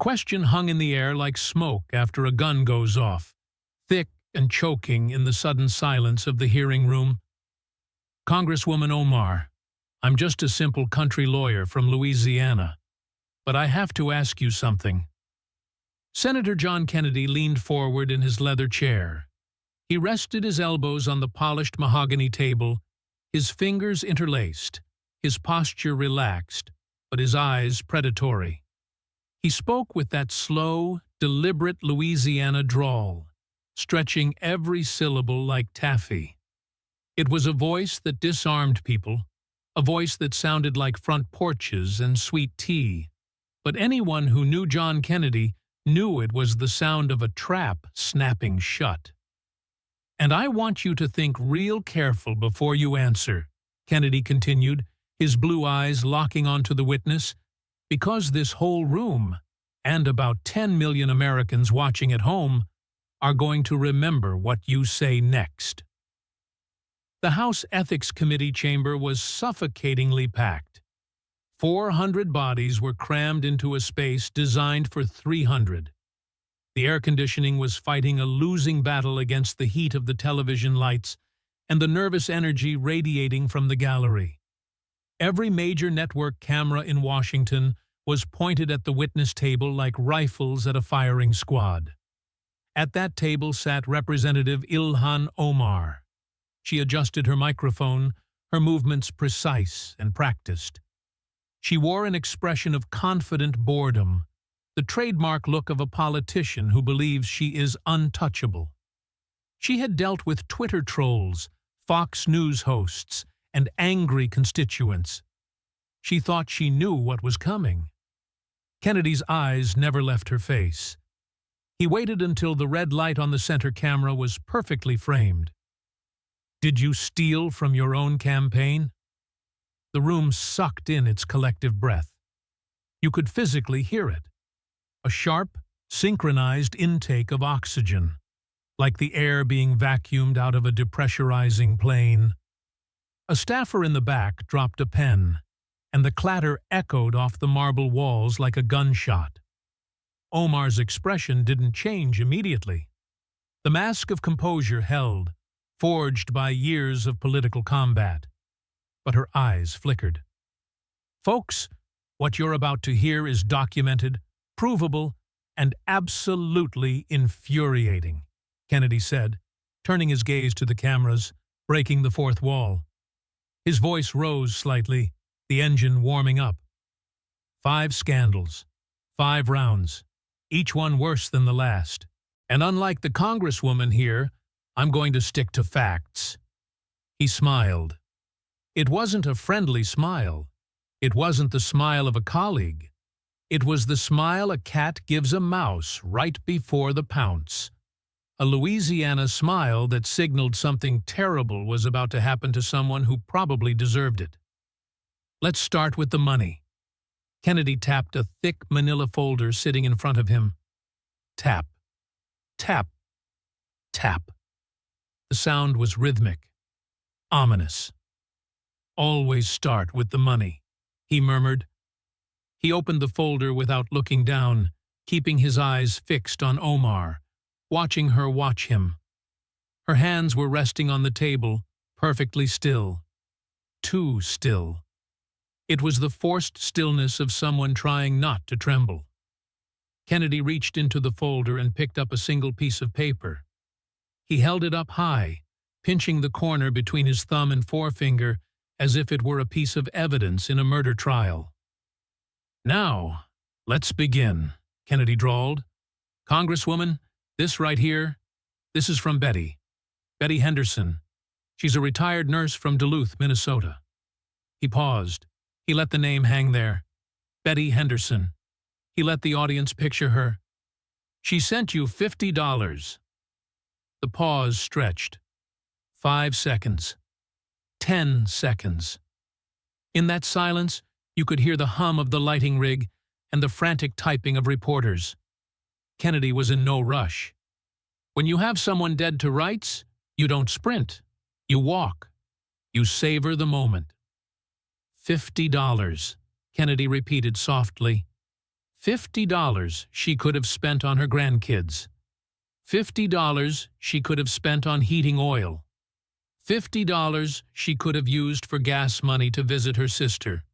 question hung in the air like smoke after a gun goes off, thick and choking in the sudden silence of the hearing room. "Congresswoman Omar, I'm just a simple country lawyer from Louisiana, but I have to ask you something." Senator John Kennedy leaned forward in his leather chair. He rested his elbows on the polished mahogany table, his fingers interlaced, his posture relaxed, but his eyes predatory. He spoke with that slow, deliberate Louisiana drawl, stretching every syllable like taffy. It was a voice that disarmed people, a voice that sounded like front porches and sweet tea, but anyone who knew John Kennedy knew it was the sound of a trap snapping shut. "And I want you to think real careful before you answer," Kennedy continued, his blue eyes locking onto the witness, "because this whole room, and about 10 million Americans watching at home, are going to remember what you say next." The House Ethics Committee chamber was suffocatingly packed. 400 bodies were crammed into a space designed for 300. The air conditioning was fighting a losing battle against the heat of the television lights and the nervous energy radiating from the gallery. Every major network camera in Washington was pointed at the witness table like rifles at a firing squad. At that table sat Representative Ilhan Omar. She adjusted her microphone, her movements precise and practiced. She wore an expression of confident boredom, the trademark look of a politician who believes she is untouchable. She had dealt with Twitter trolls, Fox News hosts, and angry constituents. She thought she knew what was coming. Kennedy's eyes never left her face. He waited until the red light on the center camera was perfectly framed. "Did you steal from your own campaign?" The room sucked in its collective breath. You could physically hear it. A sharp, synchronized intake of oxygen, like the air being vacuumed out of a depressurizing plane. A staffer in the back dropped a pen, and the clatter echoed off the marble walls like a gunshot. Omar's expression didn't change immediately. The mask of composure held, forged by years of political combat. But her eyes flickered. "Folks, what you're about to hear is documented, provable, and absolutely infuriating," Kennedy said, turning his gaze to the cameras, breaking the fourth wall. His voice rose slightly, the engine warming up. 5 scandals, 5 rounds, each one worse than the last. And unlike the Congresswoman here, I'm going to stick to facts. He smiled. It wasn't a friendly smile. It wasn't the smile of a colleague. It was the smile a cat gives a mouse right before the pounce. A Louisiana smile that signaled something terrible was about to happen to someone who probably deserved it. "Let's start with the money." Kennedy tapped a thick manila folder sitting in front of him. Tap, tap, tap. The sound was rhythmic, ominous. "Always start with the money," he murmured. He opened the folder without looking down, keeping his eyes fixed on Omar, watching her watch him. Her hands were resting on the table, perfectly still. Too still. It was the forced stillness of someone trying not to tremble. Kennedy reached into the folder and picked up a single piece of paper. He held it up high, pinching the corner between his thumb and forefinger as if it were a piece of evidence in a murder trial. "Now, let's begin," Kennedy drawled. "Congresswoman, this right here, this is from Betty Henderson. She's a retired nurse from Duluth, Minnesota." He paused. He let the name hang there. Betty Henderson. He let the audience picture her. "She sent you $50. The pause stretched. 5 seconds. 10 seconds. In that silence, you could hear the hum of the lighting rig and the frantic typing of reporters. Kennedy was in no rush. When you have someone dead to rights, you don't sprint. You walk. You savor the moment. $50, Kennedy repeated softly. $50 she could have spent on her grandkids. $50 she could have spent on heating oil. $50 she could have used for gas money to visit her sister.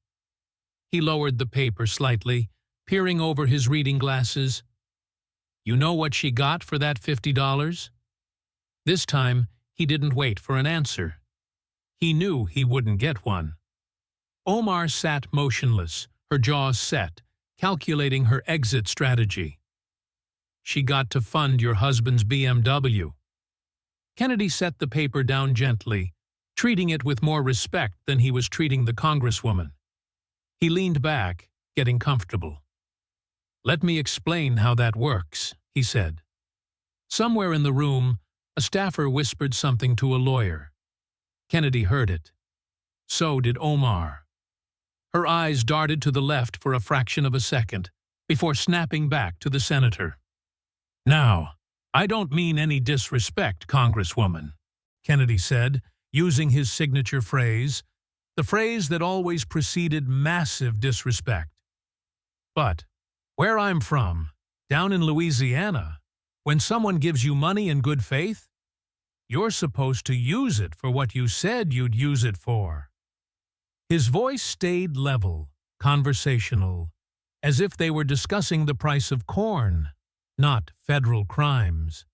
He lowered the paper slightly, peering over his reading glasses. You know what she got for that $50? This time, he didn't wait for an answer. He knew he wouldn't get one. Omar sat motionless, her jaws set, calculating her exit strategy. She got to fund your husband's BMW. Kennedy set the paper down gently, treating it with more respect than he was treating the Congresswoman. He leaned back, getting comfortable. Let me explain how that works, he said. Somewhere in the room, a staffer whispered something to a lawyer. Kennedy heard it. So did Omar. Her eyes darted to the left for a fraction of a second, before snapping back to the senator. Now, I don't mean any disrespect, Congresswoman, Kennedy said, using his signature phrase, the phrase that always preceded massive disrespect. But, where I'm from, down in Louisiana, when someone gives you money in good faith, you're supposed to use it for what you said you'd use it for. His voice stayed level, conversational, as if they were discussing the price of corn, not federal crimes.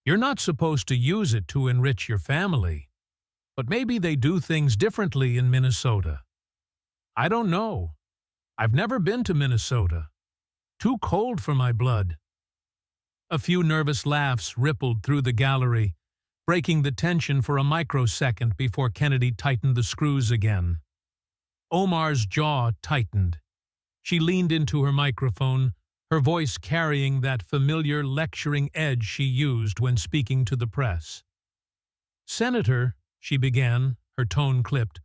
You're not supposed to use it to enrich your family, but maybe they do things differently in Minnesota. I don't know. I've never been to Minnesota. Too cold for my blood. A few nervous laughs rippled through the gallery, breaking the tension for a microsecond before Kennedy tightened the screws again. Omar's jaw tightened. She leaned into her microphone, her voice carrying that familiar lecturing edge she used when speaking to the press. Senator, she began, her tone clipped,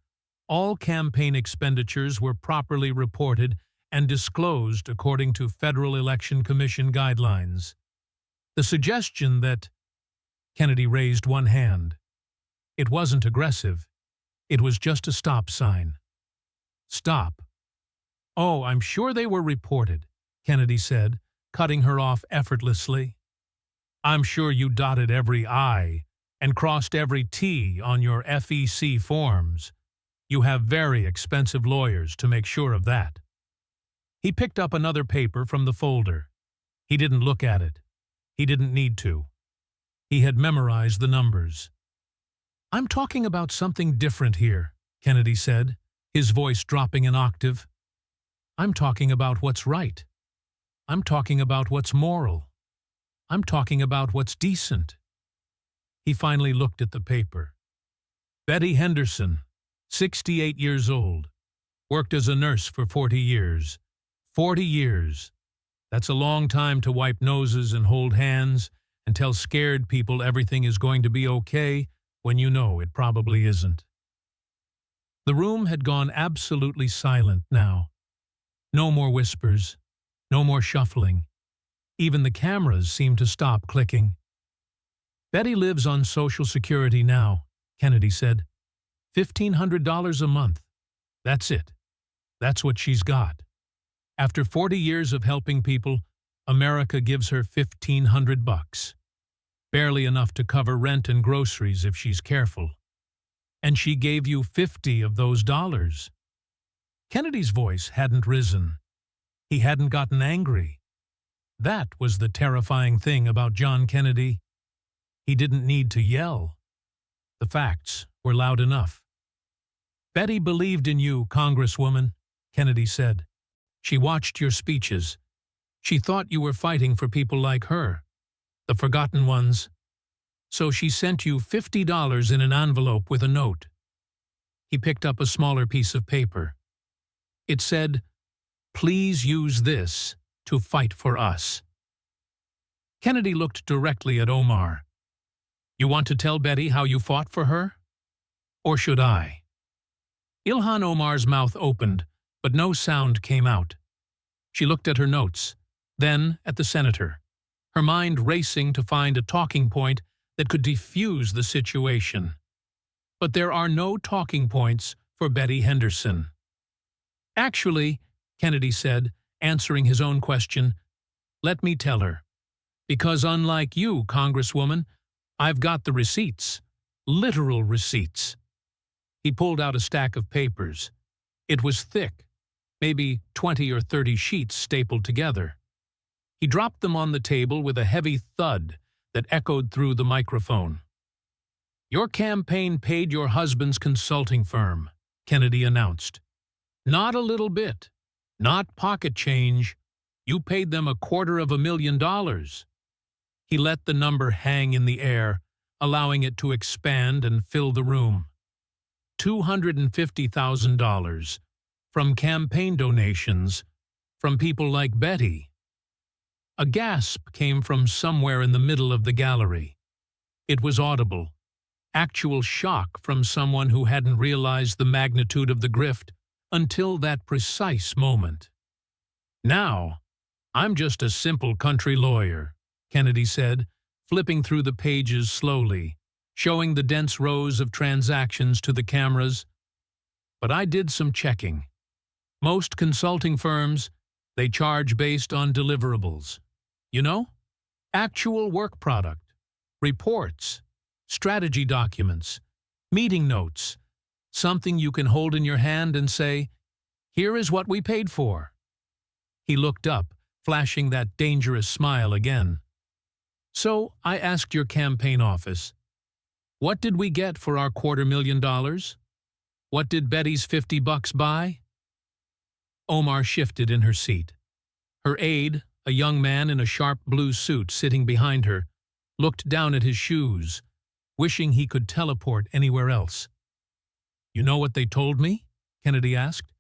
all campaign expenditures were properly reported and disclosed according to Federal Election Commission guidelines. The suggestion that… Kennedy raised one hand. It wasn't aggressive. It was just a stop sign. Stop. Oh, I'm sure they were reported, Kennedy said, cutting her off effortlessly. I'm sure you dotted every I and crossed every T on your FEC forms. You have very expensive lawyers to make sure of that. He picked up another paper from the folder. He didn't look at it. He didn't need to. He had memorized the numbers. I'm talking about something different here, Kennedy said, his voice dropping an octave. I'm talking about what's right. I'm talking about what's moral. I'm talking about what's decent. He finally looked at the paper. Betty Henderson, 68 years old, worked as a nurse for 40 years. 40 years. That's a long time to wipe noses and hold hands and tell scared people everything is going to be okay when you know it probably isn't. The room had gone absolutely silent now. No more whispers, no more shuffling. Even the cameras seemed to stop clicking. Betty lives on Social Security now, Kennedy said. $1,500 a month. That's it. That's what she's got. After 40 years of helping people, America gives her $1,500. Barely enough to cover rent and groceries if she's careful. And she gave you 50 of those dollars. Kennedy's voice hadn't risen. He hadn't gotten angry. That was the terrifying thing about John Kennedy. He didn't need to yell. The facts were loud enough. Betty believed in you, Congresswoman, Kennedy said. She watched your speeches. She thought you were fighting for people like her, the forgotten ones. So she sent you $50 in an envelope with a note. He picked up a smaller piece of paper. It said, "Please use this to fight for us." Kennedy looked directly at Omar. You want to tell Betty how you fought for her? Or should I? Ilhan Omar's mouth opened, but no sound came out. She looked at her notes, then at the senator, her mind racing to find a talking point that could defuse the situation. But there are no talking points for Betty Henderson. Actually, Kennedy said, answering his own question. Let me tell her. Because unlike you, Congresswoman, I've got the receipts. Literal receipts. He pulled out a stack of papers. It was thick, maybe 20 or 30 sheets stapled together. He dropped them on the table with a heavy thud that echoed through the microphone. Your campaign paid your husband's consulting firm, Kennedy announced. Not a little bit. Not pocket change. You paid them $250,000. He let the number hang in the air, allowing it to expand and fill the room. $250,000 from campaign donations from people like Betty. A gasp came from somewhere in the middle of the gallery. It was audible. Actual shock from someone who hadn't realized the magnitude of the grift until that precise moment. Now, I'm just a simple country lawyer, Kennedy said, flipping through the pages slowly, showing the dense rows of transactions to the cameras. But I did some checking. Most consulting firms, they charge based on deliverables. You know? Actual work product, reports, strategy documents, meeting notes, something you can hold in your hand and say, here is what we paid for. He looked up, flashing that dangerous smile again. So I asked your campaign office, what did we get for our $250,000? What did Betty's $50 buy? Omar shifted in her seat. Her aide, a young man in a sharp blue suit sitting behind her, looked down at his shoes, wishing he could teleport anywhere else. You know what they told me? Kennedy asked.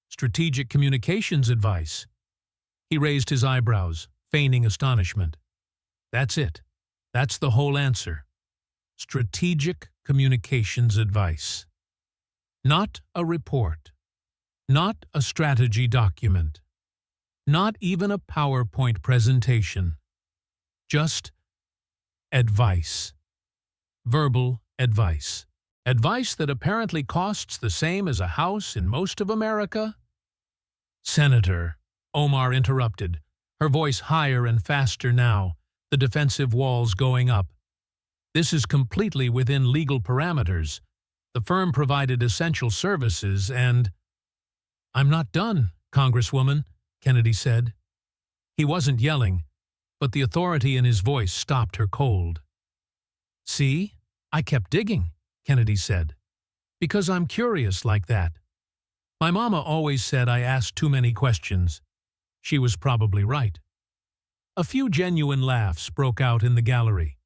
Strategic communications advice. He raised his eyebrows, feigning astonishment. That's it. That's the whole answer. Strategic communications advice. Not a report. Not a strategy document. Not even a PowerPoint presentation. Just advice. Verbal advice. Advice that apparently costs the same as a house in most of America? Senator, Omar interrupted, her voice higher and faster now, the defensive walls going up. This is completely within legal parameters. The firm provided essential services and… I'm not done, Congresswoman, Kennedy said. He wasn't yelling, but the authority in his voice stopped her cold. See, I kept digging, Kennedy said, because I'm curious like that. My mama always said I asked too many questions. She was probably right. A few genuine laughs broke out in the gallery.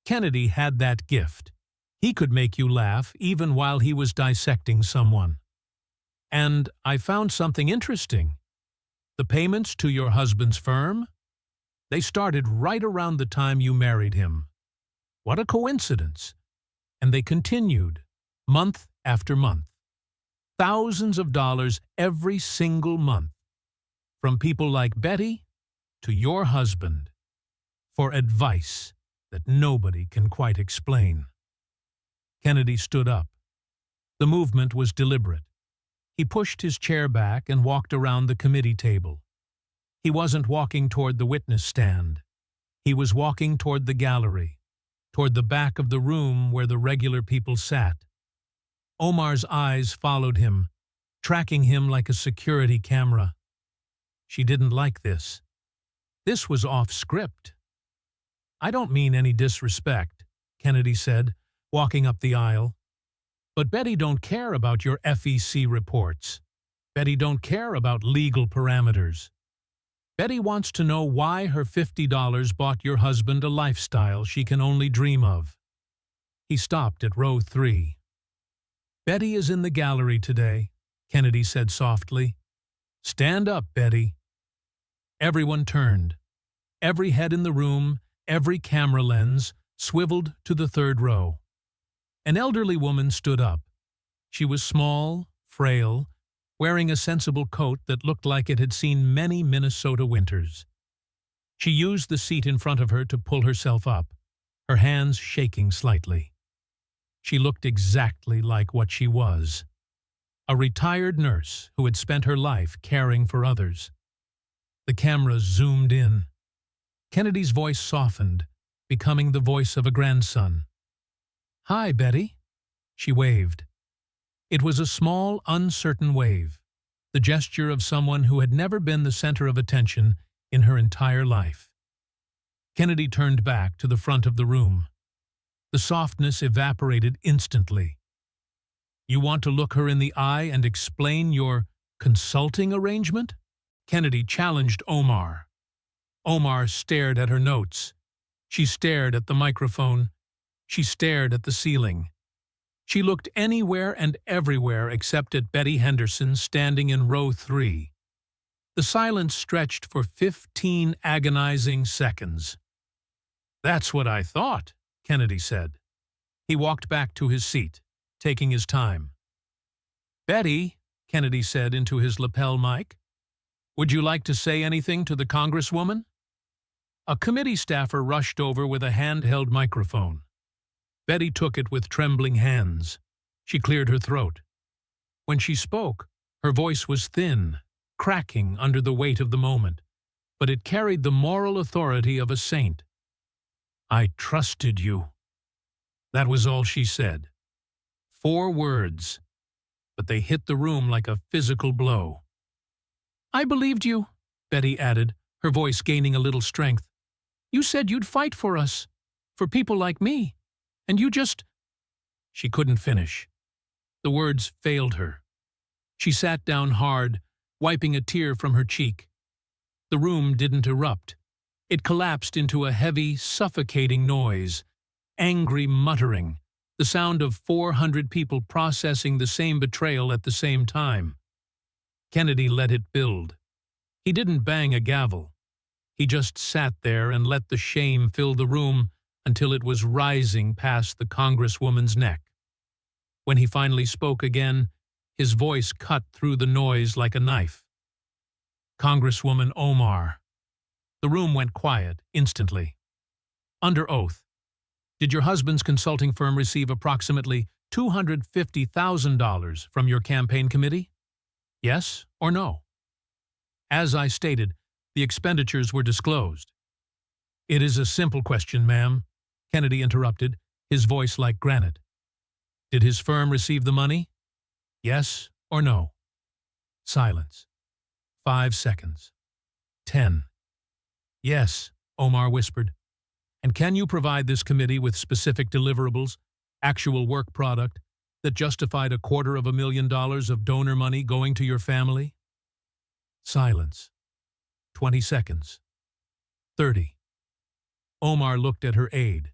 Kennedy had that gift. He could make you laugh even while he was dissecting someone. And I found something interesting. The payments to your husband's firm? They started right around the time you married him. What a coincidence. And they continued, month after month. Thousands of dollars every single month. From people like Betty to your husband. For advice that nobody can quite explain. Kennedy stood up. The movement was deliberate. He pushed his chair back and walked around the committee table. He wasn't walking toward the witness stand. He was walking toward the gallery, toward the back of the room where the regular people sat. Omar's eyes followed him, tracking him like a security camera. She didn't like this. This was off script. I don't mean any disrespect, Kennedy said, walking up the aisle. But Betty don't care about your FEC reports. Betty don't care about legal parameters. Betty wants to know why her $50 bought your husband a lifestyle she can only dream of. He stopped at row 3. Betty is in the gallery today, Kennedy said softly. Stand up, Betty. Everyone turned. Every head in the room, every camera lens, swiveled to the 3rd row. An elderly woman stood up. She was small, frail, wearing a sensible coat that looked like it had seen many Minnesota winters. She used the seat in front of her to pull herself up, her hands shaking slightly. She looked exactly like what she was, a retired nurse who had spent her life caring for others. The camera zoomed in. Kennedy's voice softened, becoming the voice of a grandson. "Hi, Betty." She waved. It was a small, uncertain wave, the gesture of someone who had never been the center of attention in her entire life. Kennedy turned back to the front of the room. The softness evaporated instantly. "You want to look her in the eye and explain your consulting arrangement?" Kennedy challenged Omar. Omar stared at her notes. She stared at the microphone. She stared at the ceiling. She looked anywhere and everywhere except at Betty Henderson standing in row 3. The silence stretched for 15 agonizing seconds. "That's what I thought," Kennedy said. He walked back to his seat, taking his time. "Betty," Kennedy said into his lapel mic, "would you like to say anything to the Congresswoman?" A committee staffer rushed over with a handheld microphone. Betty took it with trembling hands. She cleared her throat. When she spoke, her voice was thin, cracking under the weight of the moment, but it carried the moral authority of a saint. "I trusted you." That was all she said. 4 words, but they hit the room like a physical blow. "I believed you," Betty added, her voice gaining a little strength. "You said you'd fight for us, for people like me, and you just—" She couldn't finish. The words failed her. She sat down hard, wiping a tear from her cheek. The room didn't erupt. It collapsed into a heavy, suffocating noise, angry muttering, the sound of 400 people processing the same betrayal at the same time. Kennedy let it build. He didn't bang a gavel. He just sat there and let the shame fill the room until it was rising past the Congresswoman's neck. When he finally spoke again, his voice cut through the noise like a knife. "Congresswoman Omar." The room went quiet instantly. "Under oath, did your husband's consulting firm receive approximately $250,000 from your campaign committee? Yes or no?" "As I stated, the expenditures were disclosed." "It is a simple question, ma'am," Kennedy interrupted, his voice like granite. "Did his firm receive the money? Yes or no?" Silence. 5 seconds. 10. "Yes," Omar whispered. "And can you provide this committee with specific deliverables, actual work product, that justified $250,000 of donor money going to your family?" Silence. 20 seconds. 30. Omar looked at her aide.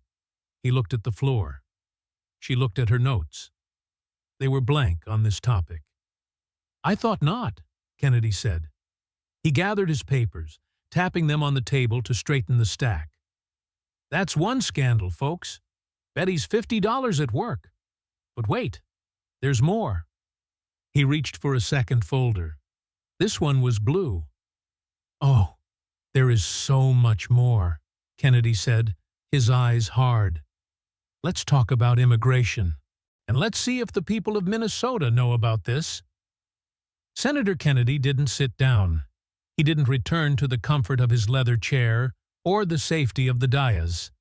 He looked at the floor. She looked at her notes. They were blank on this topic. "I thought not," Kennedy said. He gathered his papers, tapping them on the table to straighten the stack. "That's one scandal, folks. Betty's $50 at work. But wait, there's more." He reached for a second folder. This one was blue. "Oh, there is so much more," Kennedy said, his eyes hard. "Let's talk about immigration, and let's see if the people of Minnesota know about this." Senator Kennedy didn't sit down. He didn't return to the comfort of his leather chair or the safety of the dais.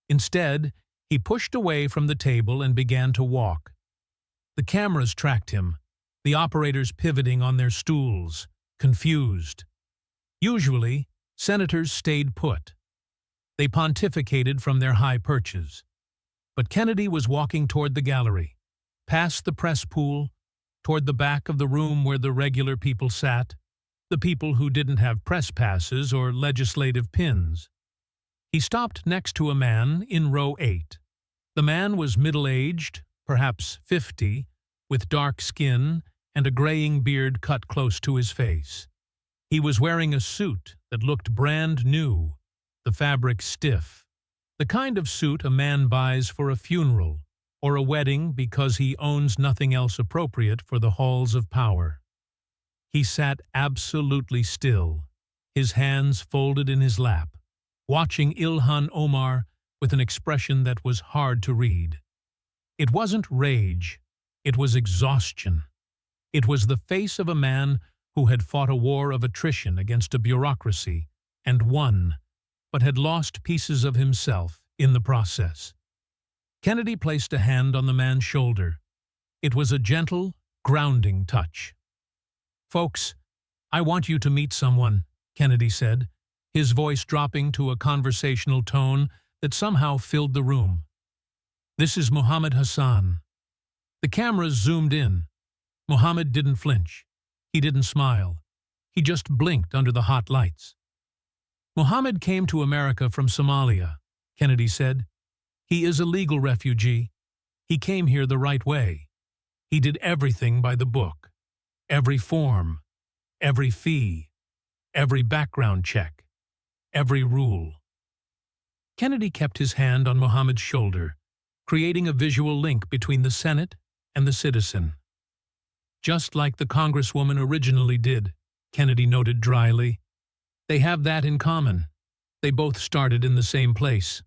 Instead, he pushed away from the table and began to walk. The cameras tracked him, the operators pivoting on their stools, confused. Usually, senators stayed put. They pontificated from their high perches. But Kennedy was walking toward the gallery, past the press pool, toward the back of the room where the regular people sat, the people who didn't have press passes or legislative pins. He stopped next to a man in row 8. The man was middle-aged, perhaps 50, with dark skin and a graying beard cut close to his face. He was wearing a suit that looked brand new, the fabric stiff. The kind of suit a man buys for a funeral or a wedding because he owns nothing else appropriate for the halls of power. He sat absolutely still, his hands folded in his lap, watching Ilhan Omar with an expression that was hard to read. It wasn't rage, it was exhaustion. It was the face of a man who had fought a war of attrition against a bureaucracy and won, but had lost pieces of himself in the process. Kennedy placed a hand on the man's shoulder. It was a gentle, grounding touch. "Folks, I want you to meet someone," Kennedy said, his voice dropping to a conversational tone that somehow filled the room. "This is Mohammed Hassan." The cameras zoomed in. Mohammed didn't flinch. He didn't smile. He just blinked under the hot lights. "Mohammed came to America from Somalia," Kennedy said. "He is a legal refugee. He came here the right way. He did everything by the book. Every form, every fee, every background check, every rule." Kennedy kept his hand on Mohammed's shoulder, creating a visual link between the Senate and the citizen. "Just like the Congresswoman originally did," Kennedy noted dryly. "They have that in common. They both started in the same place."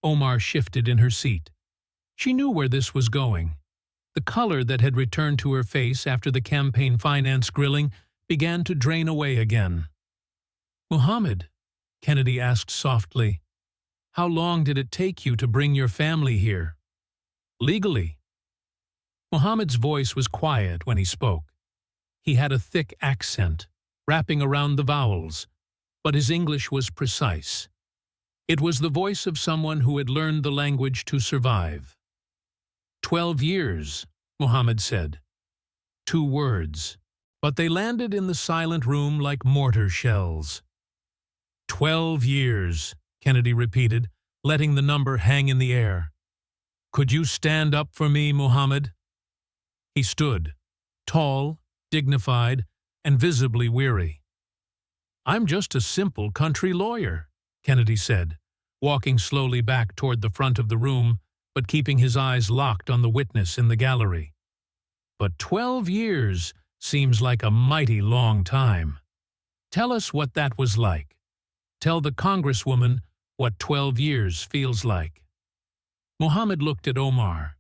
Omar shifted in her seat. She knew where this was going. The color that had returned to her face after the campaign finance grilling began to drain away again. "Mohammed," Kennedy asked softly, "how long did it take you to bring your family here? Legally?" Mohammed's voice was quiet when he spoke. He had a thick accent, wrapping around the vowels, but his English was precise. It was the voice of someone who had learned the language to survive. 12 years, Mohammed said. 2 words, but they landed in the silent room like mortar shells. 12 years, Kennedy repeated, letting the number hang in the air. "Could you stand up for me, Mohammed?" He stood, tall, dignified, and visibly weary. "I'm just a simple country lawyer," Kennedy said, walking slowly back toward the front of the room, but keeping his eyes locked on the witness in the gallery. "But 12 years seems like a mighty long time. Tell us what that was like. Tell the Congresswoman what 12 years feels like." Mohammed looked at Omar.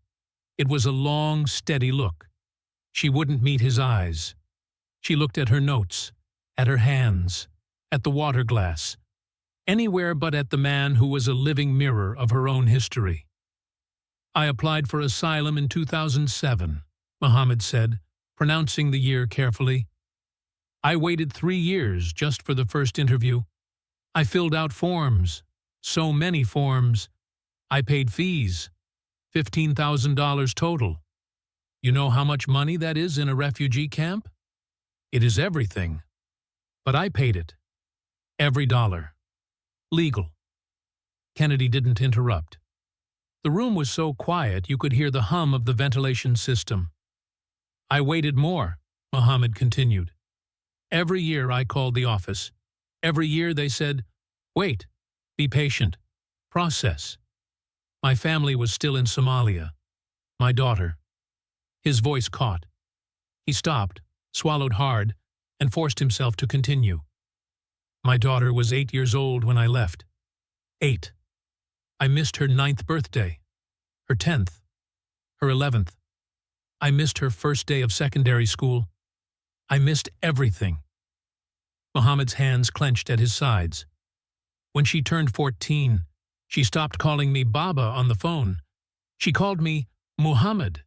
It was a long, steady look. She wouldn't meet his eyes. She looked at her notes, at her hands, at the water glass, anywhere but at the man who was a living mirror of her own history. "I applied for asylum in 2007, Mohammed said, pronouncing the year carefully. "I waited 3 years just for the first interview. I filled out forms, so many forms. I paid fees, $15,000 total. You know how much money that is in a refugee camp? It is everything. But I paid it. Every dollar. Legal." Kennedy didn't interrupt. The room was so quiet you could hear the hum of the ventilation system. "I waited more," Mohammed continued. "Every year I called the office. Every year they said, 'Wait, be patient, process.' My family was still in Somalia. My daughter." His voice caught. He stopped, swallowed hard, and forced himself to continue. "My daughter was 8 years old when I left. 8. I missed her 9th birthday, her 10th, her 11th. I missed her first day of secondary school. I missed everything." Mohammed's hands clenched at his sides. "When she turned 14, she stopped calling me Baba on the phone. She called me Muhammad,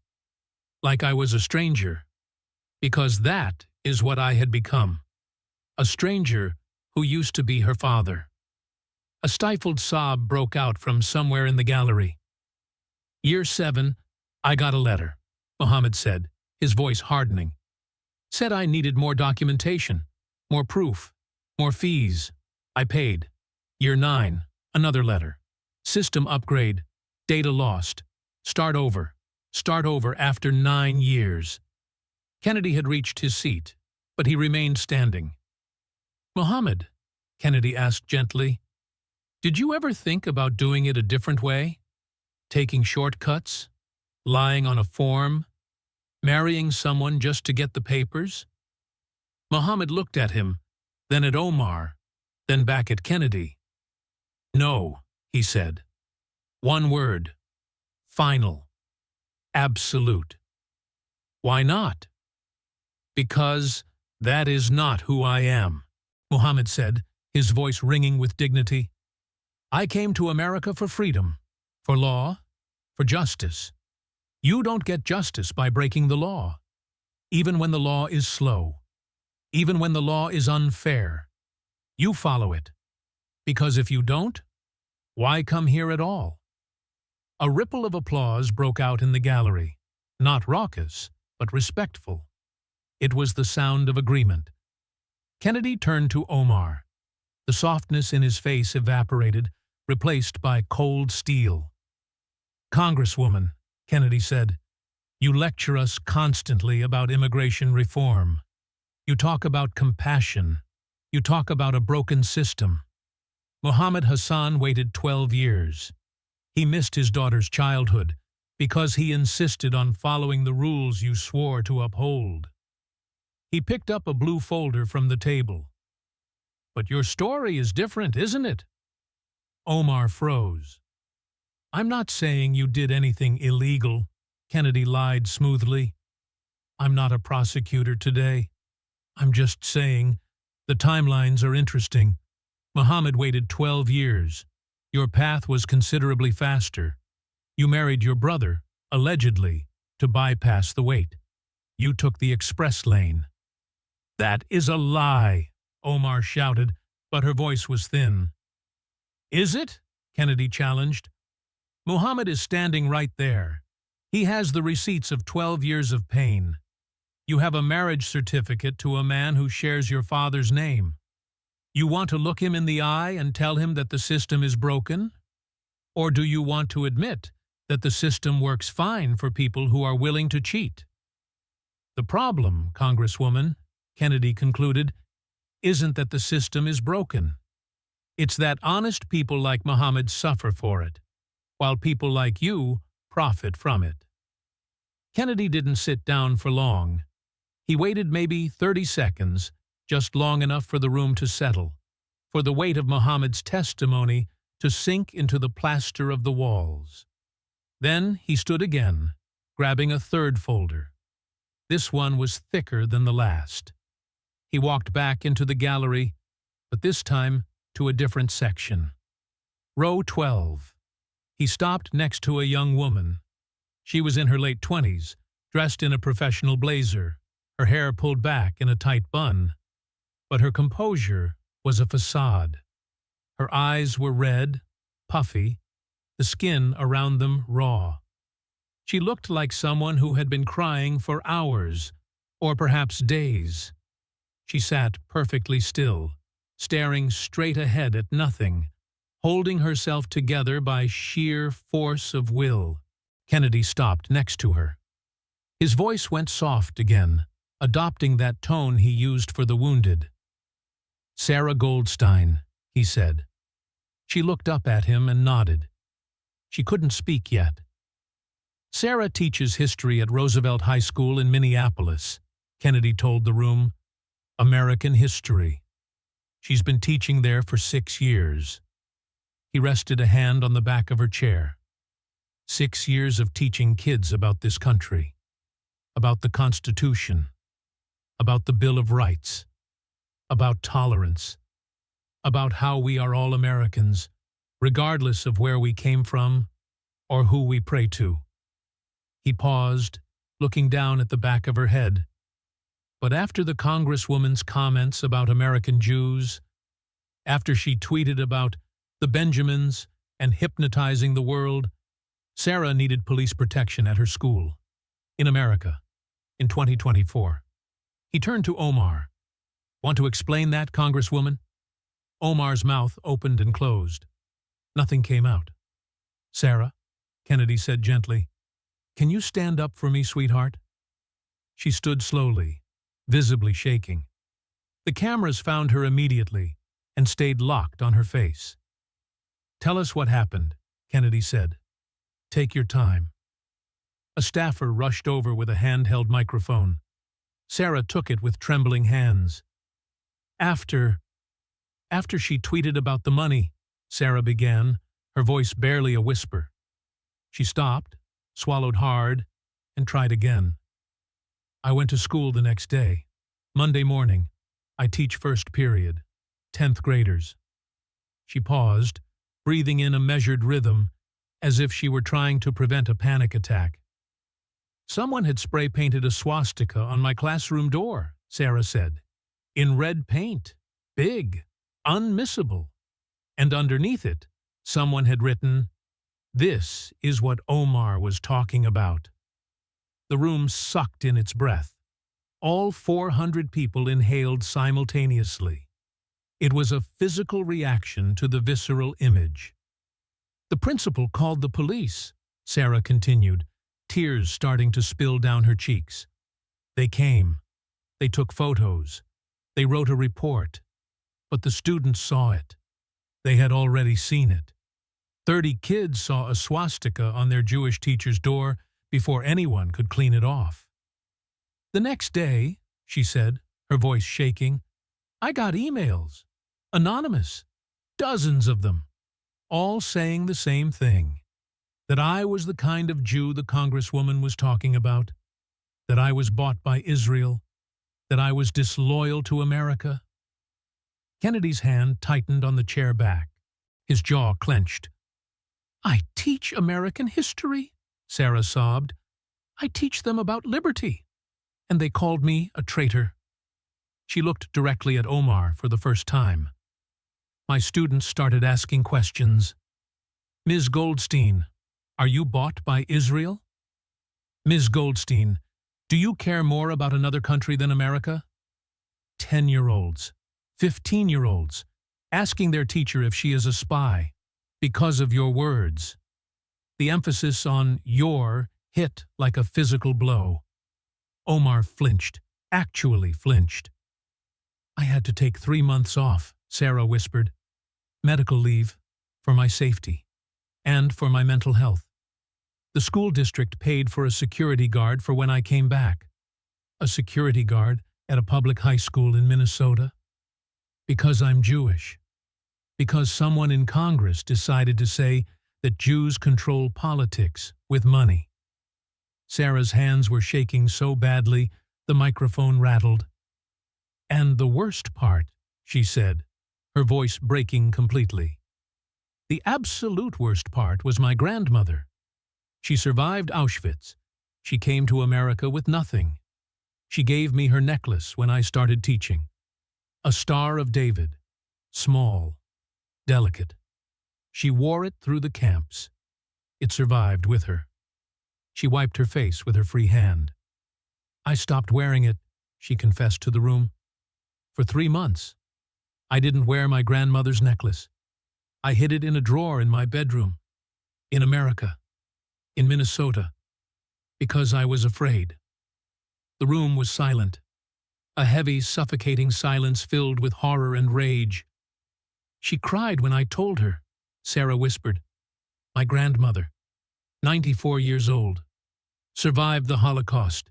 like I was a stranger, because that is what I had become, a stranger who used to be her father." A stifled sob broke out from somewhere in the gallery. "Year 7, I got a letter," Mohammed said, his voice hardening. "Said I needed more documentation, more proof, more fees. I paid. Year 9, another letter. System upgrade, data lost. Start over after 9 years. Kennedy had reached his seat, but he remained standing. "Mohammed," Kennedy asked gently, "did you ever think about doing it a different way? Taking shortcuts? Lying on a form? Marrying someone just to get the papers?" Mohammed looked at him, then at Omar, then back at Kennedy. "No," he said. "One word. Final. Absolute." "Why not?" "Because That is not who I am, Muhammad said, his voice ringing with dignity. I came to America for freedom, for law, for justice. You don't get justice by breaking the law, even when the law is slow, even when the law is unfair. You follow it, because if you don't, why come here at all? A ripple of applause broke out in the gallery, not raucous, but respectful. It was the sound of agreement. Kennedy turned to Omar. The softness in his face evaporated, replaced by cold steel. Congresswoman, Kennedy said, you lecture us constantly about immigration reform. You talk about compassion. You talk about a broken system. Mohammed Hassan waited 12 years. He missed his daughter's childhood because he insisted on following the rules you swore to uphold. He picked up a blue folder from the table. But your story is different, isn't it? Omar froze. I'm not saying you did anything illegal, Kennedy lied smoothly. I'm not a prosecutor today. I'm just saying the timelines are interesting. Muhammad waited 12 years. Your path was considerably faster. You married your brother, allegedly, to bypass the wait. You took the express lane. That is a lie, Omar shouted, but her voice was thin. Is it? Kennedy challenged. Muhammad is standing right there. He has the receipts of 12 years of pain. You have a marriage certificate to a man who shares your father's name. You want to look him in the eye and tell him that the system is broken? Or do you want to admit that the system works fine for people who are willing to cheat? The problem, Congresswoman, Kennedy concluded, isn't that the system is broken. It's that honest people like Muhammad suffer for it, while people like you profit from it. Kennedy didn't sit down for long. He waited maybe 30 seconds, just long enough for the room to settle, for the weight of Muhammad's testimony to sink into the plaster of the walls. Then he stood again, grabbing a third folder. This one was thicker than the last. He walked back into the gallery, but this time to a different section. Row 12. He stopped next to a young woman. She was in her late 20s, dressed in a professional blazer, her hair pulled back in a tight bun. But her composure was a facade. Her eyes were red, puffy, the skin around them raw. She looked like someone who had been crying for hours, or perhaps days. She sat perfectly still, staring straight ahead at nothing, holding herself together by sheer force of will. Kennedy stopped next to her. His voice went soft again, adopting that tone he used for the wounded. Sarah Goldstein, he said. She looked up at him and nodded. She couldn't speak yet. Sarah teaches history at Roosevelt High School in Minneapolis, Kennedy told the room. American history. She's been teaching there for 6 years. He rested a hand on the back of her chair. 6 years of teaching kids about this country, about the Constitution, about the Bill of Rights, about tolerance, about how we are all Americans, regardless of where we came from or who we pray to. He paused, looking down at the back of her head. But after the Congresswoman's comments about American Jews, after she tweeted about the Benjamins and hypnotizing the world, Sarah needed police protection at her school, in America, in 2024. He turned to Omar. Want to explain that, Congresswoman? Omar's mouth opened and closed. Nothing came out. Sarah, Kennedy said gently, can you stand up for me, sweetheart? She stood slowly, visibly shaking. The cameras found her immediately and stayed locked on her face. Tell us what happened, Kennedy said. Take your time. A staffer rushed over with a handheld microphone. Sarah took it with trembling hands. After she tweeted about the money, Sarah began, her voice barely a whisper. She stopped, swallowed hard, and tried again. I went to school the next day. Monday morning. I teach first period. 10th graders. She paused, breathing in a measured rhythm, as if she were trying to prevent a panic attack. Someone had spray-painted a swastika on my classroom door, Sarah said. In red paint. Big. Unmissable. And underneath it, someone had written, "This is what Omar was talking about." The room sucked in its breath. All 400 people inhaled simultaneously. It was a physical reaction to the visceral image. The principal called the police, Sarah continued, tears starting to spill down her cheeks. They came. They took photos. They wrote a report. But the students saw it. They had already seen it. 30 kids saw a swastika on their Jewish teacher's door before anyone could clean it off. The next day, she said, her voice shaking, I got emails. Anonymous. Dozens of them. All saying the same thing. That I was the kind of Jew the Congresswoman was talking about. That I was bought by Israel. That I was disloyal to America. Kennedy's hand tightened on the chair back. His jaw clenched. I teach American history, Sarah sobbed. I teach them about liberty. And they called me a traitor. She looked directly at Omar for the first time. My students started asking questions. Ms. Goldstein, are you bought by Israel? Ms. Goldstein, do you care more about another country than America? 10-year-olds, 15-year-olds, asking their teacher if she is a spy, because of your words. The emphasis on your hit like a physical blow. Omar flinched, actually flinched. I had to take 3 months off, Sarah whispered. Medical leave, for my safety, and for my mental health. The school district paid for a security guard for when I came back. A security guard at a public high school in Minnesota. Because I'm Jewish. Because someone in Congress decided to say that Jews control politics with money. Sarah's hands were shaking so badly the microphone rattled. And the worst part, she said, her voice breaking completely. The absolute worst part was my grandmother. She survived Auschwitz. She came to America with nothing. She gave me her necklace when I started teaching. A Star of David. Small. Delicate. She wore it through the camps. It survived with her. She wiped her face with her free hand. I stopped wearing it, she confessed to the room. For 3 months. I didn't wear my grandmother's necklace. I hid it in a drawer in my bedroom. In America. In Minnesota. Because I was afraid. The room was silent. A heavy, suffocating silence filled with horror and rage. She cried when I told her, Sarah whispered. My grandmother, 94 years old, survived the Holocaust.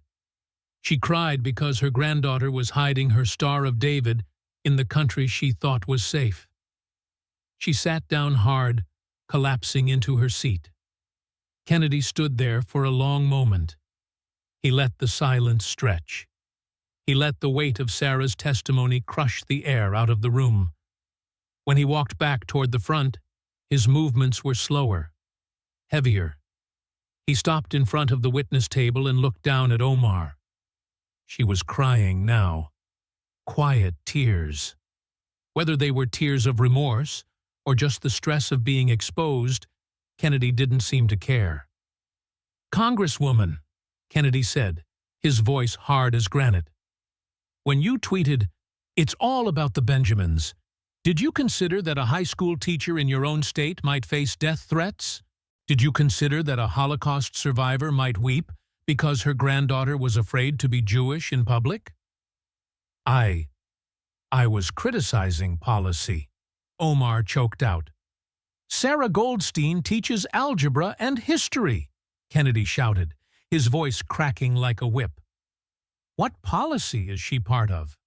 She cried because her granddaughter was hiding her Star of David in the country she thought was safe. She sat down hard, collapsing into her seat. Kennedy stood there for a long moment. He let the silence stretch. He let the weight of Sarah's testimony crush the air out of the room. When he walked back toward the front, his movements were slower, heavier. He stopped in front of the witness table and looked down at Omar. She was crying now. Quiet tears. Whether they were tears of remorse or just the stress of being exposed, Kennedy didn't seem to care. Congresswoman, Kennedy said, his voice hard as granite. When you tweeted, "It's all about the Benjamins," did you consider that a high school teacher in your own state might face death threats? Did you consider that a Holocaust survivor might weep because her granddaughter was afraid to be Jewish in public? I was criticizing policy, Omar choked out. Sarah Goldstein teaches algebra and history, Kennedy shouted, his voice cracking like a whip. What policy is she part of?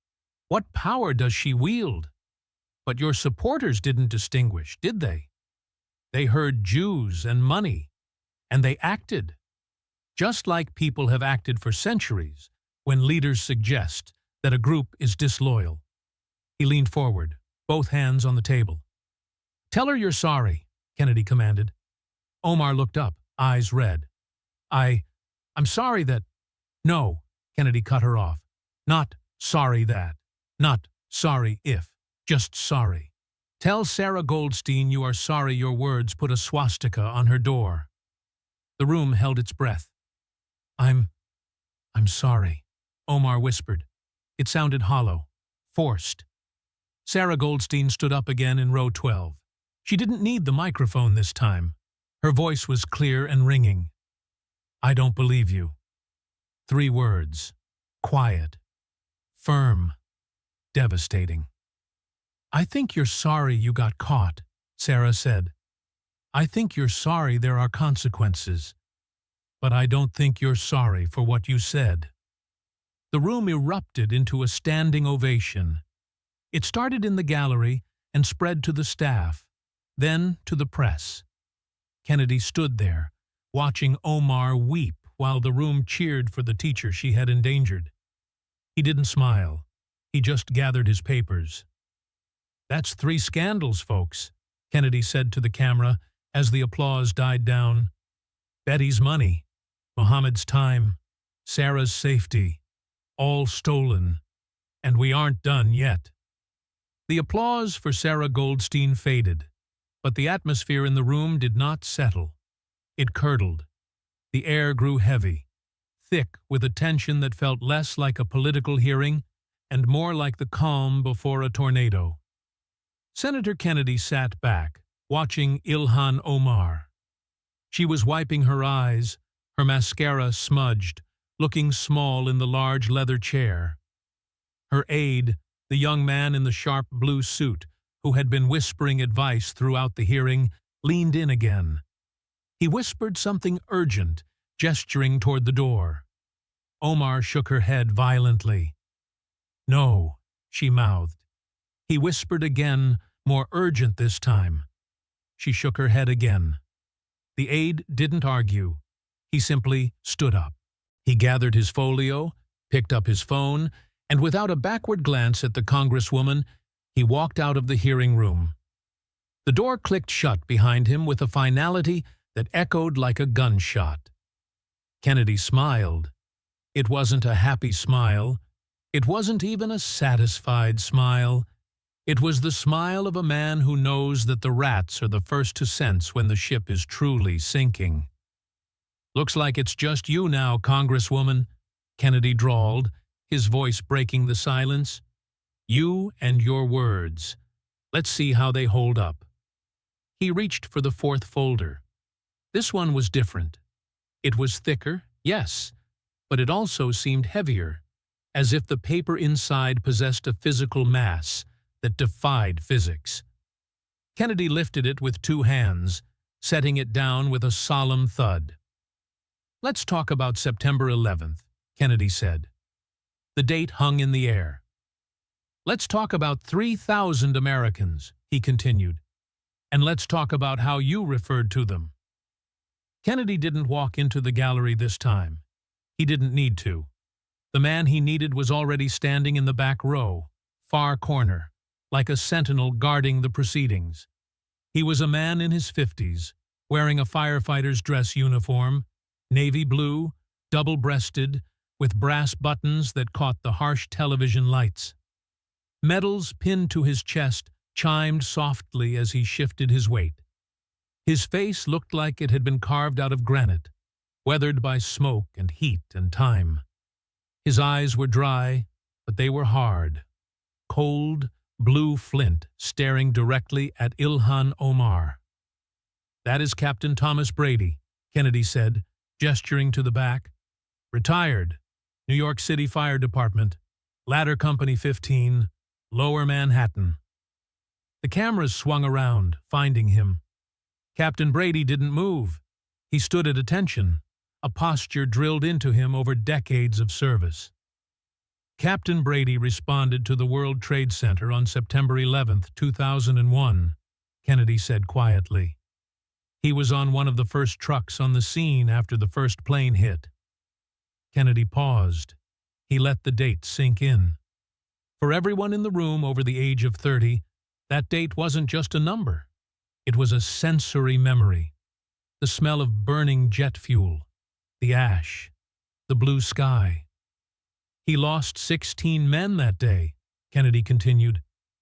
What power does she wield? But your supporters didn't distinguish, did they? They heard Jews and money, and they acted. Just like people have acted for centuries when leaders suggest that a group is disloyal. He leaned forward, both hands on the table. "Tell her you're sorry," Kennedy commanded. Omar looked up, eyes red. I'm sorry that—" "No," Kennedy cut her off. "Not sorry that. Not sorry if. Just sorry. Tell Sarah Goldstein you are sorry your words put a swastika on her door." The room held its breath. I'm sorry," Omar whispered. It sounded hollow, forced. Sarah Goldstein stood up again in row 12. She didn't need the microphone this time. Her voice was clear and ringing. "I don't believe you." 3 words. Quiet. Firm. Devastating. "I think you're sorry you got caught," Sarah said. "I think you're sorry there are consequences. But I don't think you're sorry for what you said." The room erupted into a standing ovation. It started in the gallery and spread to the staff, then to the press. Kennedy stood there, watching Omar weep while the room cheered for the teacher she had endangered. He didn't smile. He just gathered his papers. "That's 3 scandals, folks," Kennedy said to the camera as the applause died down. "Betty's money, Mohammed's time, Sarah's safety, all stolen, and we aren't done yet." The applause for Sarah Goldstein faded, but the atmosphere in the room did not settle. It curdled. The air grew heavy, thick with a tension that felt less like a political hearing and more like the calm before a tornado. Senator Kennedy sat back, watching Ilhan Omar. She was wiping her eyes, her mascara smudged, looking small in the large leather chair. Her aide, the young man in the sharp blue suit, who had been whispering advice throughout the hearing, leaned in again. He whispered something urgent, gesturing toward the door. Omar shook her head violently. "No," she mouthed. He whispered again, more urgent this time. She shook her head again. The aide didn't argue. He simply stood up. He gathered his folio, picked up his phone, and without a backward glance at the Congresswoman, he walked out of the hearing room. The door clicked shut behind him with a finality that echoed like a gunshot. Kennedy smiled. It wasn't a happy smile. It wasn't even a satisfied smile. It was the smile of a man who knows that the rats are the first to sense when the ship is truly sinking. "Looks like it's just you now, Congresswoman," Kennedy drawled, his voice breaking the silence. "You and your words. Let's see how they hold up." He reached for the 4th folder. This one was different. It was thicker, yes, but it also seemed heavier, as if the paper inside possessed a physical mass that defied physics. Kennedy lifted it with 2 hands, setting it down with a solemn thud. "Let's talk about September 11th, Kennedy said. The date hung in the air. "Let's talk about 3,000 Americans, he continued. "And let's talk about how you referred to them." Kennedy didn't walk into the gallery this time. He didn't need to. The man he needed was already standing in the back row, far corner, like a sentinel guarding the proceedings. He was a man in his 50s, wearing a firefighter's dress uniform, navy blue, double-breasted, with brass buttons that caught the harsh television lights. Medals pinned to his chest chimed softly as he shifted his weight. His face looked like it had been carved out of granite, weathered by smoke and heat and time. His eyes were dry, but they were hard. Cold, blue flint staring directly at Ilhan Omar. "That is Captain Thomas Brady," Kennedy said, gesturing to the back. "Retired, New York City Fire Department, Ladder Company 15, Lower Manhattan." The cameras swung around, finding him. Captain Brady didn't move. He stood at attention, a posture drilled into him over decades of service. Captain Brady responded to the World Trade Center on September 11, 2001, Kennedy said quietly. He was on one of the first trucks on the scene after the first plane hit. Kennedy paused. He let the date sink in. For everyone in the room over the age of 30, that date wasn't just a number. It was a sensory memory. The smell of burning jet fuel, the ash, the blue sky. He lost 16 men that day, Kennedy continued.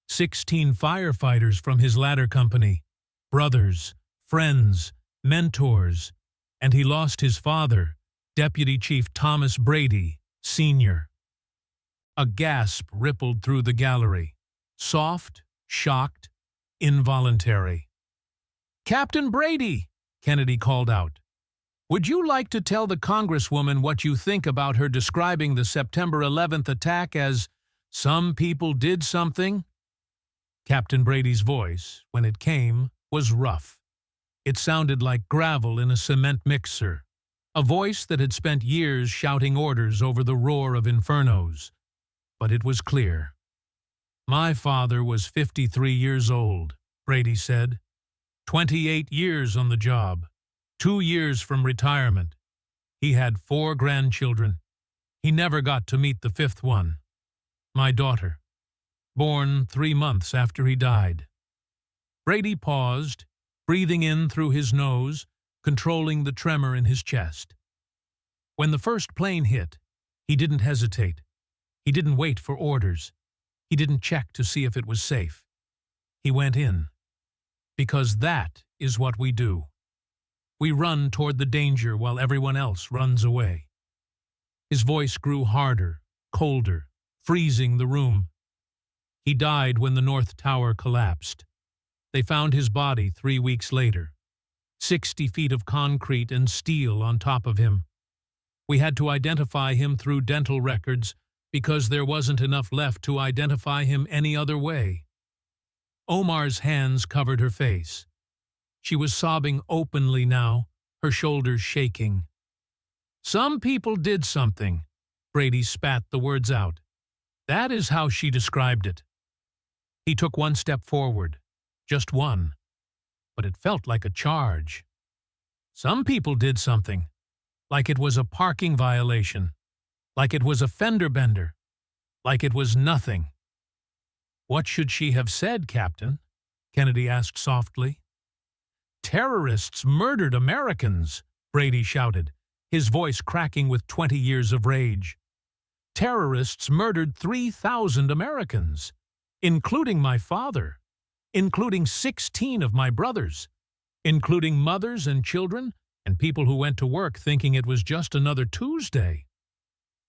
16 firefighters from his ladder company, brothers, friends, mentors, and he lost his father, Deputy Chief Thomas Brady, Sr. A gasp rippled through the gallery, soft, shocked, involuntary. "Captain Brady," Kennedy called out, "would you like to tell the Congresswoman what you think about her describing the September 11th attack as 'some people did something'?" Captain Brady's voice, when it came, was rough. It sounded like gravel in a cement mixer, a voice that had spent years shouting orders over the roar of infernos. But it was clear. "My father was 53 years old," Brady said. 28 years on the job, 2 years from retirement. He had 4 grandchildren. He never got to meet the 5th one. My daughter, born 3 months after he died." Brady paused, breathing in through his nose, controlling the tremor in his chest. When the first plane hit, he didn't hesitate. He didn't wait for orders. He didn't check to see if it was safe. He went in. Because that is what we do. We run toward the danger while everyone else runs away. His voice grew harder, colder, freezing the room. He died when the North Tower collapsed. They found his body 3 weeks later. 60 feet of concrete and steel on top of him. We had to identify him through dental records because there wasn't enough left to identify him any other way. Omar's hands covered her face. She was sobbing openly now, her shoulders shaking. "Some people did something," Brady spat the words out. That is how she described it. He took one step forward, just one, but it felt like a charge. "Some people did something, like it was a parking violation, like it was a fender bender, like it was nothing." "What should she have said, Captain?" Kennedy asked softly. "Terrorists murdered Americans," Brady shouted, his voice cracking with 20 years of rage. "Terrorists murdered 3,000 Americans, including my father, including 16 of my brothers, including mothers and children and people who went to work thinking it was just another Tuesday."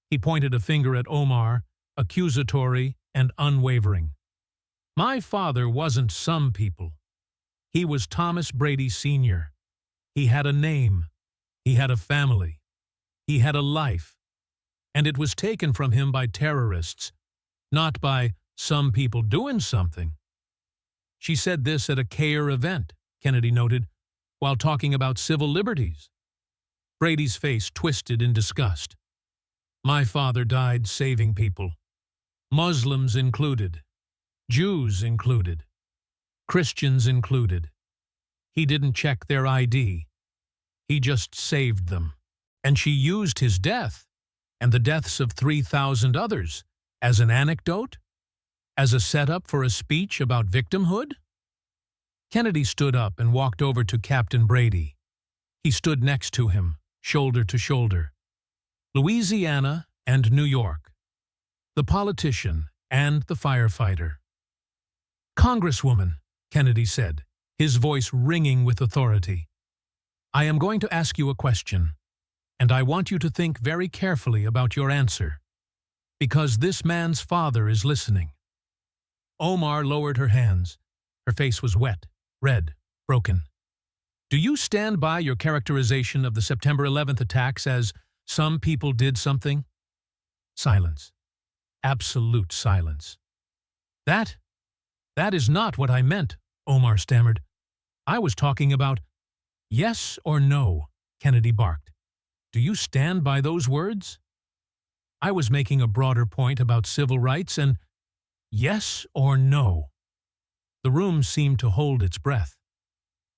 He pointed a finger at Omar, accusatory and unwavering. "My father wasn't some people. He was Thomas Brady Sr. He had a name. He had a family. He had a life. And it was taken from him by terrorists, not by some people doing something." She said this at a CARE event, Kennedy noted, while talking about civil liberties. Brady's face twisted in disgust. "My father died saving people. Muslims included. Jews included. Christians included. He didn't check their ID. He just saved them. And she used his death, and the deaths of 3,000 others, as an anecdote? As a setup for a speech about victimhood?" Kennedy stood up and walked over to Captain Brady. He stood next to him, shoulder to shoulder. Louisiana and New York. The politician and the firefighter. "Congresswoman," Kennedy said, his voice ringing with authority, "I am going to ask you a question, and I want you to think very carefully about your answer, because this man's father is listening." Omar lowered her hands. Her face was wet, red, broken. "Do you stand by your characterization of the September 11th attacks as 'some people did something'?" Silence. Absolute silence. That is not what I meant," Omar stammered. "I was talking about—" "Yes or no," Kennedy barked. "Do you stand by those words?" "I was making a broader point about civil rights and—" "Yes or no?" The room seemed to hold its breath.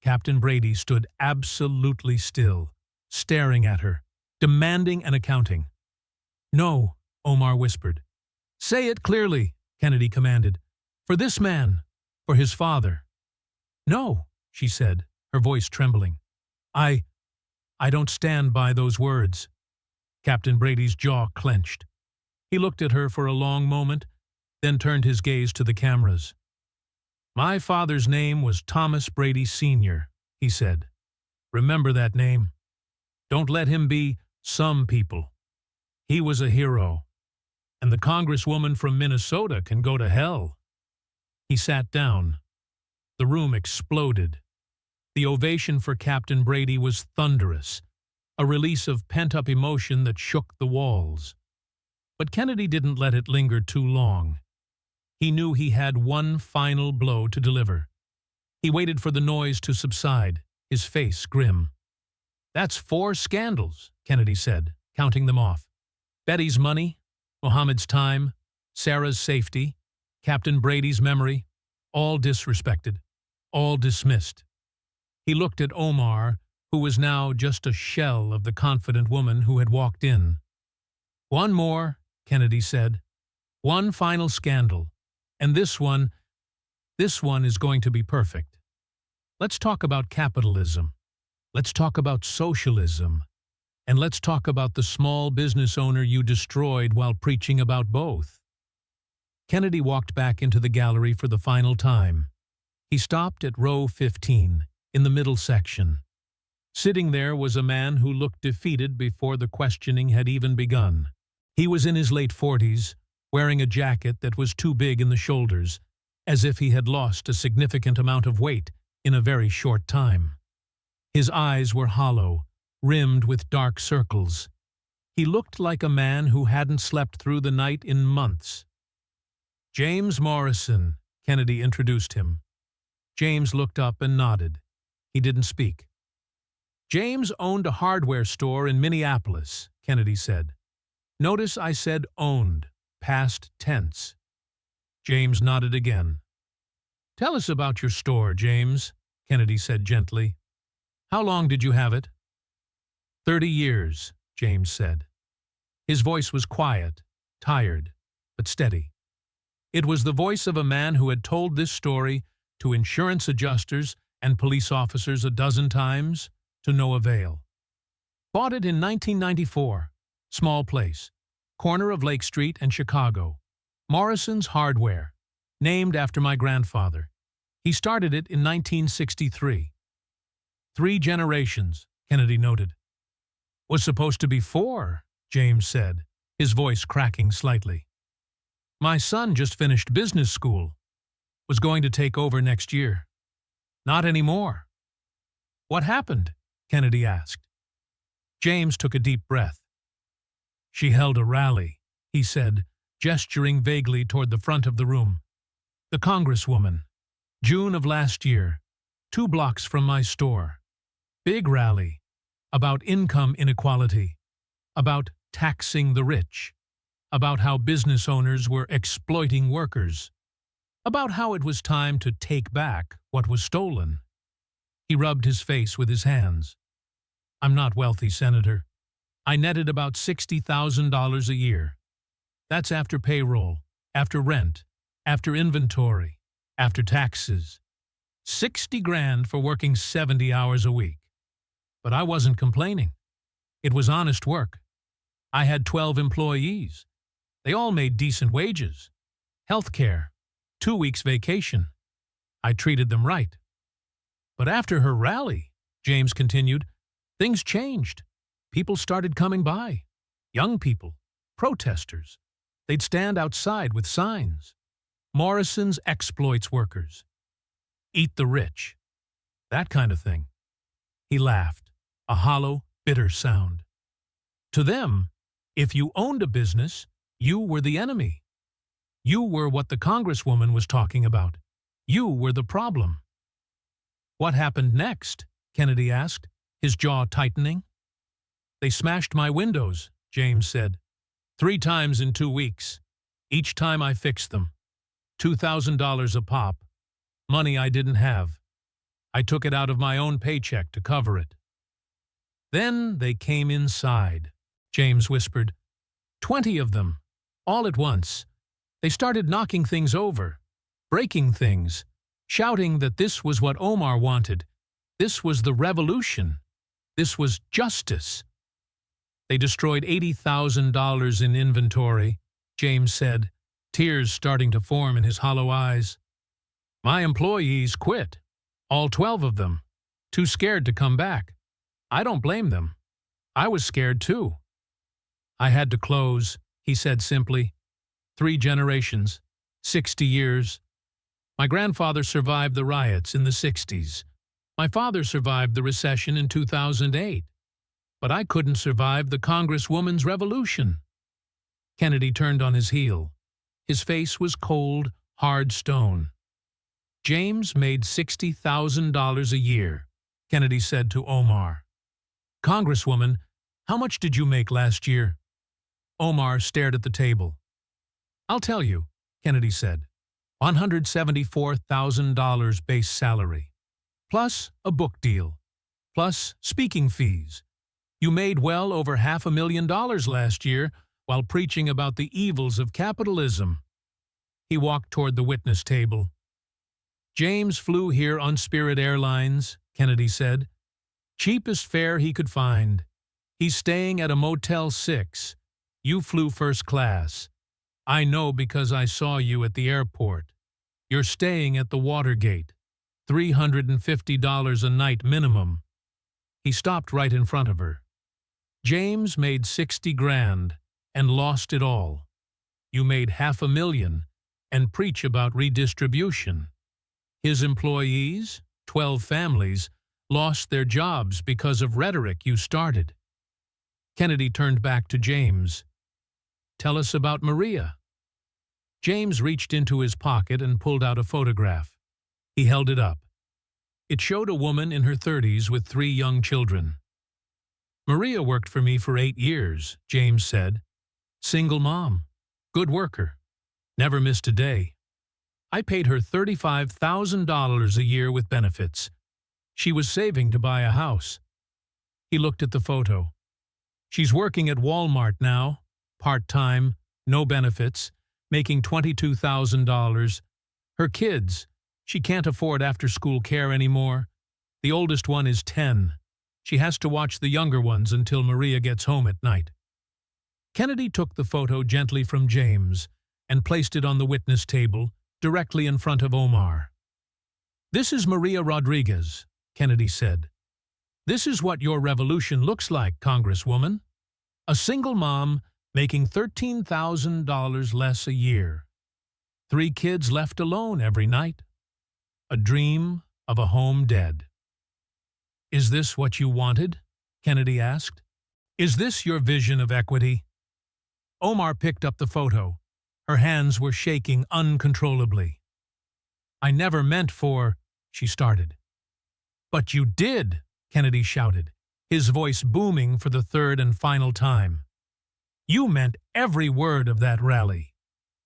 Captain Brady stood absolutely still, staring at her, demanding an accounting. "No," Omar whispered. "Say it clearly," Kennedy commanded. "For this man, for his father." "No," she said, her voice trembling. I don't stand by those words." Captain Brady's jaw clenched. He looked at her for a long moment, then turned his gaze to the cameras. "My father's name was Thomas Brady Sr.," he said. "Remember that name. Don't let him be some people. He was a hero. And the congresswoman from Minnesota can go to hell." He sat down. The room exploded. The ovation for Captain Brady was thunderous, a release of pent-up emotion that shook the walls. But Kennedy didn't let it linger too long. He knew he had one final blow to deliver. He waited for the noise to subside, his face grim. "That's 4 scandals," Kennedy said, counting them off. "Betty's money, Mohammed's time, Sarah's safety, Captain Brady's memory, all disrespected, all dismissed." He looked at Omar, who was now just a shell of the confident woman who had walked in. "One more," Kennedy said. "One final scandal. And this one is going to be perfect. Let's talk about capitalism. Let's talk about socialism. And let's talk about the small business owner you destroyed while preaching about both." Kennedy walked back into the gallery for the final time. He stopped at row 15, in the middle section. Sitting there was a man who looked defeated before the questioning had even begun. He was in his late 40s, wearing a jacket that was too big in the shoulders, as if he had lost a significant amount of weight in a very short time. His eyes were hollow, rimmed with dark circles. He looked like a man who hadn't slept through the night in months. "James Morrison," Kennedy introduced him. James looked up and nodded. He didn't speak. "James owned a hardware store in Minneapolis," Kennedy said. "Notice I said owned, past tense." James nodded again. "Tell us about your store, James," Kennedy said gently. "How long did you have it?" 30 years, James said. His voice was quiet, tired, but steady. It was the voice of a man who had told this story to insurance adjusters and police officers a dozen times, to no avail. "Bought it in 1994. Small place. Corner of Lake Street and Chicago. Morrison's Hardware. Named after my grandfather. He started it in 1963. 3 generations, Kennedy noted. "Was supposed to be 4, James said, his voice cracking slightly. "My son just finished business school. Was going to take over next year. Not anymore." "What happened?" Kennedy asked. James took a deep breath. "She held a rally," he said, gesturing vaguely toward the front of the room. "The congresswoman. June of last year. 2 blocks from my store. Big rally. About income inequality. About taxing the rich. About how business owners were exploiting workers. About how it was time to take back what was stolen." He rubbed his face with his hands. "I'm not wealthy, Senator. I netted about $60,000 a year. That's after payroll, after rent, after inventory, after taxes. 60 grand for working 70 hours a week. But I wasn't complaining. It was honest work. I had 12 employees. They all made decent wages. Health care. 2 weeks vacation. I treated them right. But after her rally," James continued, "things changed. People started coming by. Young people. Protesters. They'd stand outside with signs. Morrison's exploits workers. Eat the rich. That kind of thing." He laughed, a hollow, bitter sound. "To them, if you owned a business, you were the enemy. You were what the congresswoman was talking about. You were the problem." "What happened next?" Kennedy asked, his jaw tightening. "They smashed my windows," James said. 3 times in 2 weeks. Each time I fixed them. $2,000 a pop. Money I didn't have. I took it out of my own paycheck to cover it. "Then they came inside," James whispered. 20 of them, all at once. They started knocking things over, breaking things, shouting that this was what Omar wanted. This was the revolution. This was justice. They destroyed $80,000 in inventory, James said, tears starting to form in his hollow eyes. My employees quit, all 12 of them, too scared to come back. I don't blame them. I was scared too. I had to close, he said simply. 3 generations, 60 years. My grandfather survived the riots in the 60s. My father survived the recession in 2008. But I couldn't survive the Congresswoman's revolution. Kennedy turned on his heel. His face was cold, hard stone. James made $60,000 a year, Kennedy said to Omar. Congresswoman, how much did you make last year? Omar stared at the table. I'll tell you, Kennedy said. $174,000 base salary, plus a book deal, plus speaking fees. You made well over $500,000 last year while preaching about the evils of capitalism. He walked toward the witness table. James flew here on Spirit Airlines, Kennedy said. Cheapest fare he could find. He's staying at a Motel 6. You flew first class. I know because I saw you at the airport. You're staying at the Watergate. $350 a night minimum. He stopped right in front of her. James made 60 grand and lost it all. You made $500,000 and preach about redistribution. His employees, 12 families, lost their jobs because of rhetoric you started. Kennedy turned back to James. Tell us about Maria. James reached into his pocket and pulled out a photograph. He held it up. It showed a woman in her 30s with 3 young children. Maria worked for me for 8 years, James said. Single mom, good worker, never missed a day. I paid her $35,000 a year with benefits. She was saving to buy a house. He looked at the photo. She's working at Walmart now, part-time, no benefits, making $22,000. Her kids, she can't afford after-school care anymore. The oldest one is 10. She has to watch the younger ones until Maria gets home at night. Kennedy took the photo gently from James and placed it on the witness table, directly in front of Omar. This is Maria Rodriguez, Kennedy said. This is what your revolution looks like, Congresswoman. A single mom making $13,000 less a year. 3 kids left alone every night. A dream of a home dead. Is this what you wanted? Kennedy asked. Is this your vision of equity? Omar picked up the photo. Her hands were shaking uncontrollably. I never meant for, she started. But you did, Kennedy shouted, his voice booming for the 3rd and final time. You meant every word of that rally.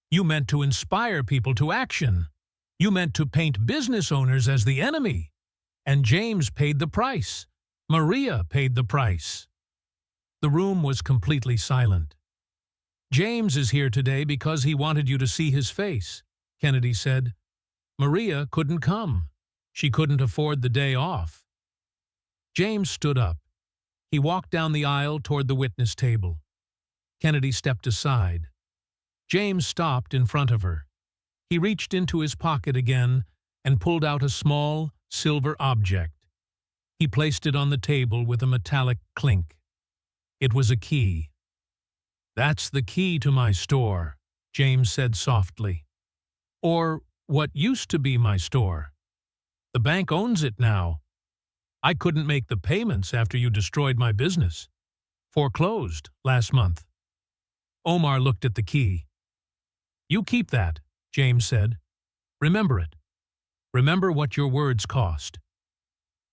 You meant to inspire people to action. You meant to paint business owners as the enemy. And James paid the price. Maria paid the price. The room was completely silent. James is here today because he wanted you to see his face, Kennedy said. Maria couldn't come. She couldn't afford the day off. James stood up. He walked down the aisle toward the witness table. Kennedy stepped aside. James stopped in front of her. He reached into his pocket again and pulled out a small, silver object. He placed it on the table with a metallic clink. It was a key. That's the key to my store, James said softly. Or what used to be my store. The bank owns it now. I couldn't make the payments after you destroyed my business. Foreclosed last month. Omar looked at the key. You keep that, James said. Remember it. Remember what your words cost.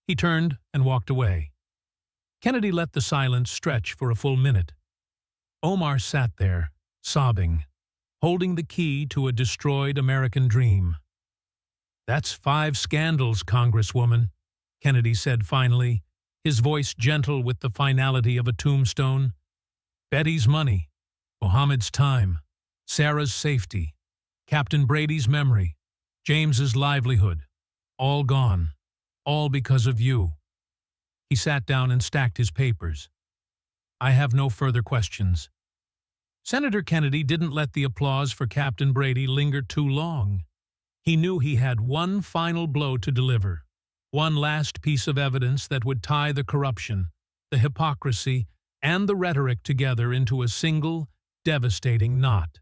He turned and walked away. Kennedy let the silence stretch for a full minute. Omar sat there, sobbing, holding the key to a destroyed American dream. That's 5 scandals, Congresswoman, Kennedy said finally, his voice gentle with the finality of a tombstone. Betty's money, Mohammed's time, Sarah's safety, Captain Brady's memory, James's livelihood, all gone, all because of you. He sat down and stacked his papers. I have no further questions. Senator Kennedy didn't let the applause for Captain Brady linger too long. He knew he had one final blow to deliver, one last piece of evidence that would tie the corruption, the hypocrisy, and the rhetoric together into a single, devastating knot.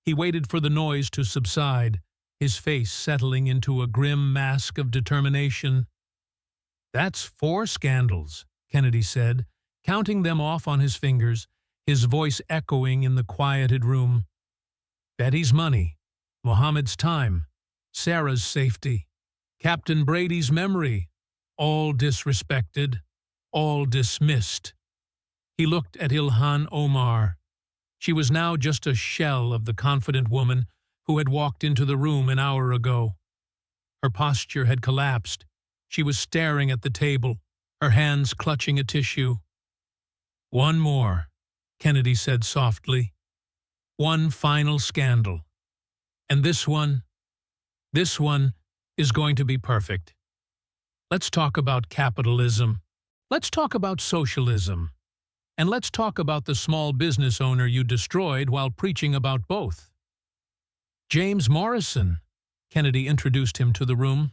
He waited for the noise to subside, his face settling into a grim mask of determination. That's 4 scandals, Kennedy said, counting them off on his fingers, his voice echoing in the quieted room. Betty's money, Mohammed's time, Sarah's safety, Captain Brady's memory, all disrespected, all dismissed. He looked at Ilhan Omar. She was now just a shell of the confident woman who had walked into the room an hour ago. Her posture had collapsed. She was staring at the table, her hands clutching a tissue. One more, Kennedy said softly. One final scandal. And this one is going to be perfect. Let's talk about capitalism. Let's talk about socialism. And let's talk about the small business owner you destroyed while preaching about both. James Morrison, Kennedy introduced him to the room.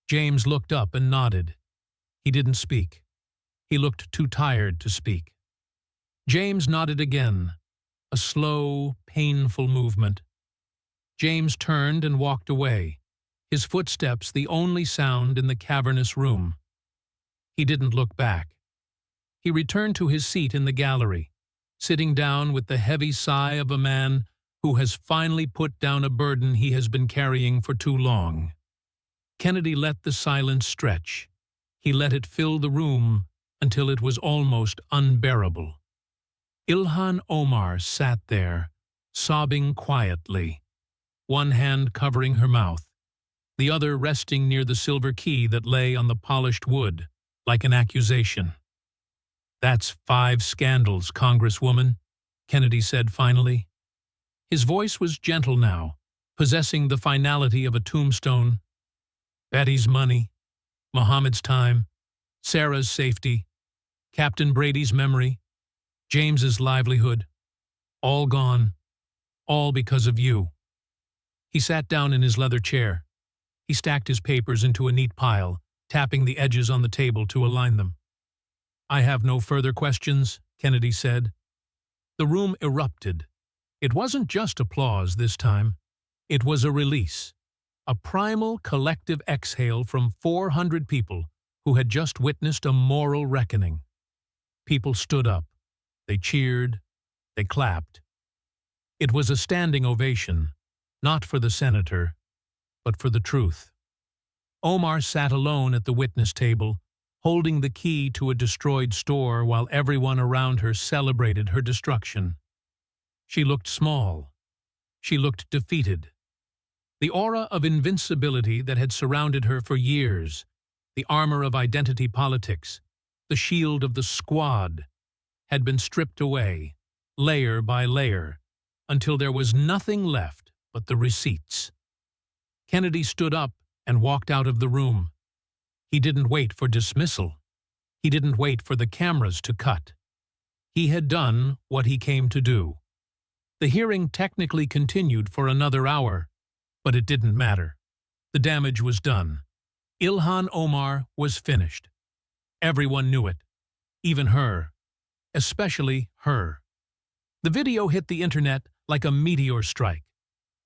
James looked up and nodded. He didn't speak. He looked too tired to speak. James nodded again, a slow, painful movement. James turned and walked away, his footsteps the only sound in the cavernous room. He didn't look back. He returned to his seat in the gallery, sitting down with the heavy sigh of a man who has finally put down a burden he has been carrying for too long. Kennedy let the silence stretch. He let it fill the room until it was almost unbearable. Ilhan Omar sat there, sobbing quietly, one hand covering her mouth, the other resting near the silver key that lay on the polished wood, like an accusation. That's 5 scandals, Congresswoman, Kennedy said finally. His voice was gentle now, possessing the finality of a tombstone. Betty's money, Mohammed's time, Sarah's safety, Captain Brady's memory, James's livelihood, all gone, all because of you. He sat down in his leather chair. He stacked his papers into a neat pile, tapping the edges on the table to align them. I have no further questions, Kennedy said. The room erupted. It wasn't just applause this time. It was a release, a primal collective exhale from 400 people who had just witnessed a moral reckoning. People stood up. They cheered. They clapped. It was a standing ovation, not for the senator, but for the truth. Omar sat alone at the witness table, holding the key to a destroyed store while everyone around her celebrated her destruction. She looked small. She looked defeated. The aura of invincibility that had surrounded her for years, the armor of identity politics, the shield of the squad, had been stripped away, layer by layer, until there was nothing left but the receipts. Kennedy stood up and walked out of the room. He didn't wait for dismissal. He didn't wait for the cameras to cut. He had done what he came to do. The hearing technically continued for another hour, but it didn't matter. The damage was done. Ilhan Omar was finished. Everyone knew it, even her, especially her. The video hit the internet like a meteor strike.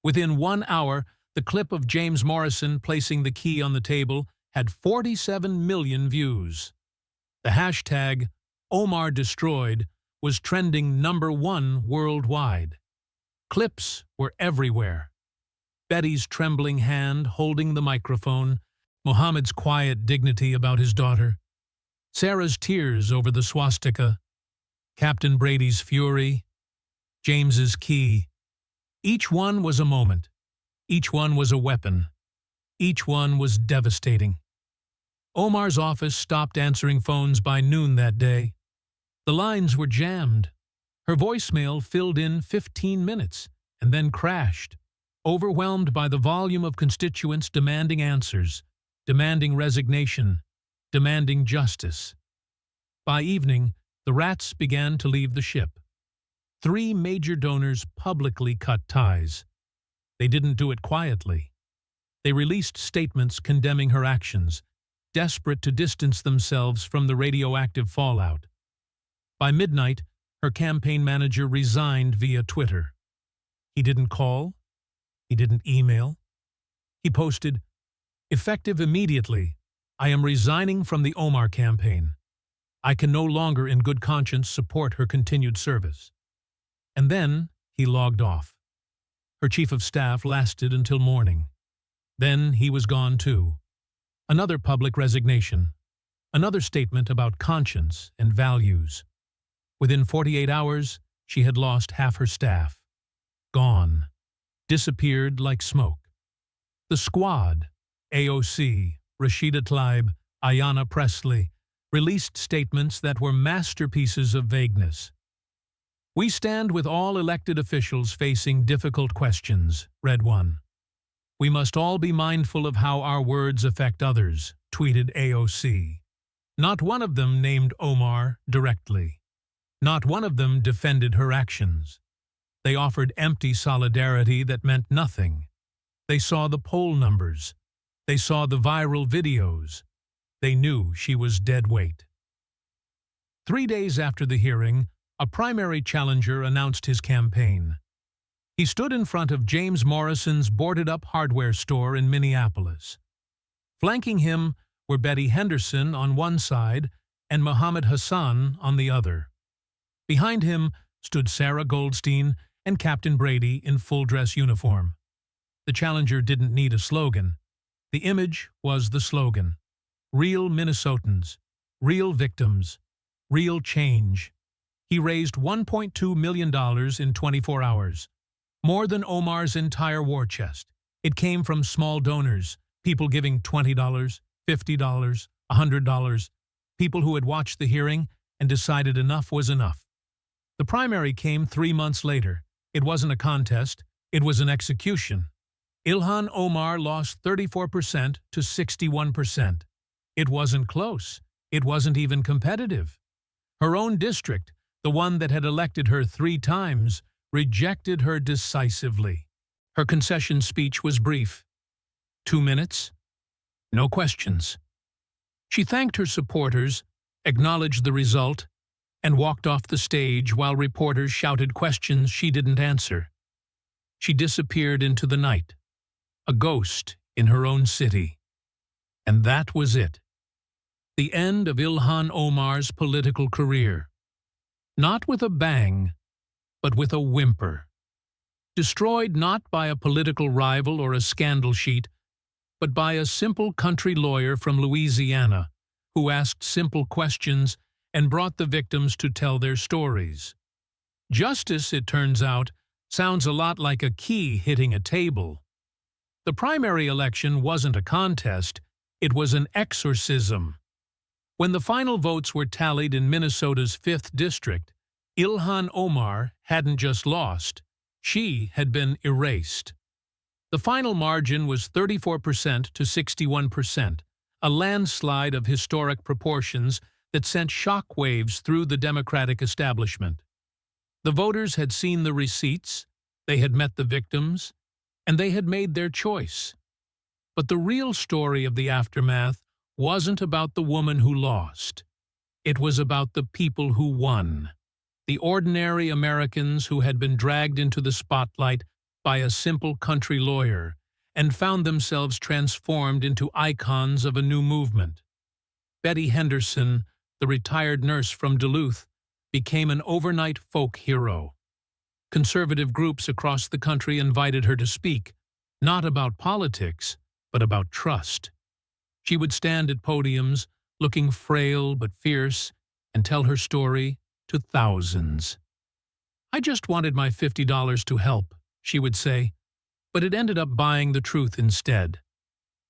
Within 1 hour, the clip of James Morrison placing the key on the table had 47 million views. The hashtag #OmarDestroyed was trending #1 worldwide. Clips were everywhere. Betty's trembling hand holding the microphone, Mohammed's quiet dignity about his daughter, Sarah's tears over the swastika, Captain Brady's fury, James's key. Each one was a moment. Each one was a weapon. Each one was devastating. Omar's office stopped answering phones by noon that day. The lines were jammed. Her voicemail filled in 15 minutes and then crashed. overwhelmed by the volume of constituents demanding answers, demanding resignation, demanding justice. By evening, the rats began to leave the ship. 3 major donors publicly cut ties. They didn't do it quietly. They released statements condemning her actions, desperate to distance themselves from the radioactive fallout. By midnight, her campaign manager resigned via Twitter. He didn't call. He didn't email. He posted, "Effective immediately, I am resigning from the Omar campaign. I can no longer in good conscience support her continued service." And then he logged off. Her chief of staff lasted until morning. Then he was gone too. Another public resignation. Another statement about conscience and values. Within 48 hours, she had lost half her staff. Gone. Disappeared like smoke. The squad, AOC, Rashida Tlaib, Ayanna Pressley, released statements that were masterpieces of vagueness. "We stand with all elected officials facing difficult questions," read one. "We must all be mindful of how our words affect others," tweeted AOC. Not one of them named Omar directly. Not one of them defended her actions. They offered empty solidarity that meant nothing. They saw the poll numbers. They saw the viral videos. They knew she was dead weight. 3 days after the hearing, a primary challenger announced his campaign. He stood in front of James Morrison's boarded-up hardware store in Minneapolis. Flanking him were Betty Henderson on one side and Mohammed Hassan on the other. Behind him stood Sarah Goldstein and Captain Brady in full-dress uniform. The challenger didn't need a slogan. The image was the slogan. Real Minnesotans, real victims, real change. He raised $1.2 million in 24 hours. More than Omar's entire war chest. It came from small donors, people giving $20, $50, $100, people who had watched the hearing and decided enough was enough. The primary came 3 months later. It wasn't a contest, it was an execution. Ilhan Omar lost 34% to 61%. It wasn't close. It wasn't even competitive. Her own district, the one that had elected her 3 times, rejected her decisively. Her concession speech was brief. 2 minutes. No questions. She thanked her supporters, acknowledged the result, and walked off the stage while reporters shouted questions she didn't answer. She disappeared into the night, a ghost in her own city. And that was it. The end of Ilhan Omar's political career. Not with a bang, but with a whimper. Destroyed not by a political rival or a scandal sheet, but by a simple country lawyer from Louisiana who asked simple questions and brought the victims to tell their stories. Justice, it turns out, sounds a lot like a key hitting a table. The primary election wasn't a contest, it was an exorcism. When the final votes were tallied in Minnesota's 5th district, Ilhan Omar hadn't just lost, she had been erased. The final margin was 34% to 61%, a landslide of historic proportions that sent shockwaves through the Democratic establishment. The voters had seen the receipts, they had met the victims, and they had made their choice. But the real story of the aftermath wasn't about the woman who lost. It was about the people who won. The ordinary Americans who had been dragged into the spotlight by a simple country lawyer and found themselves transformed into icons of a new movement. Betty Henderson, the retired nurse from Duluth, became an overnight folk hero. Conservative groups across the country invited her to speak, not about politics, but about trust. She would stand at podiums, looking frail but fierce, and tell her story to thousands. "I just wanted my $50 to help," she would say, but it ended up buying the truth instead.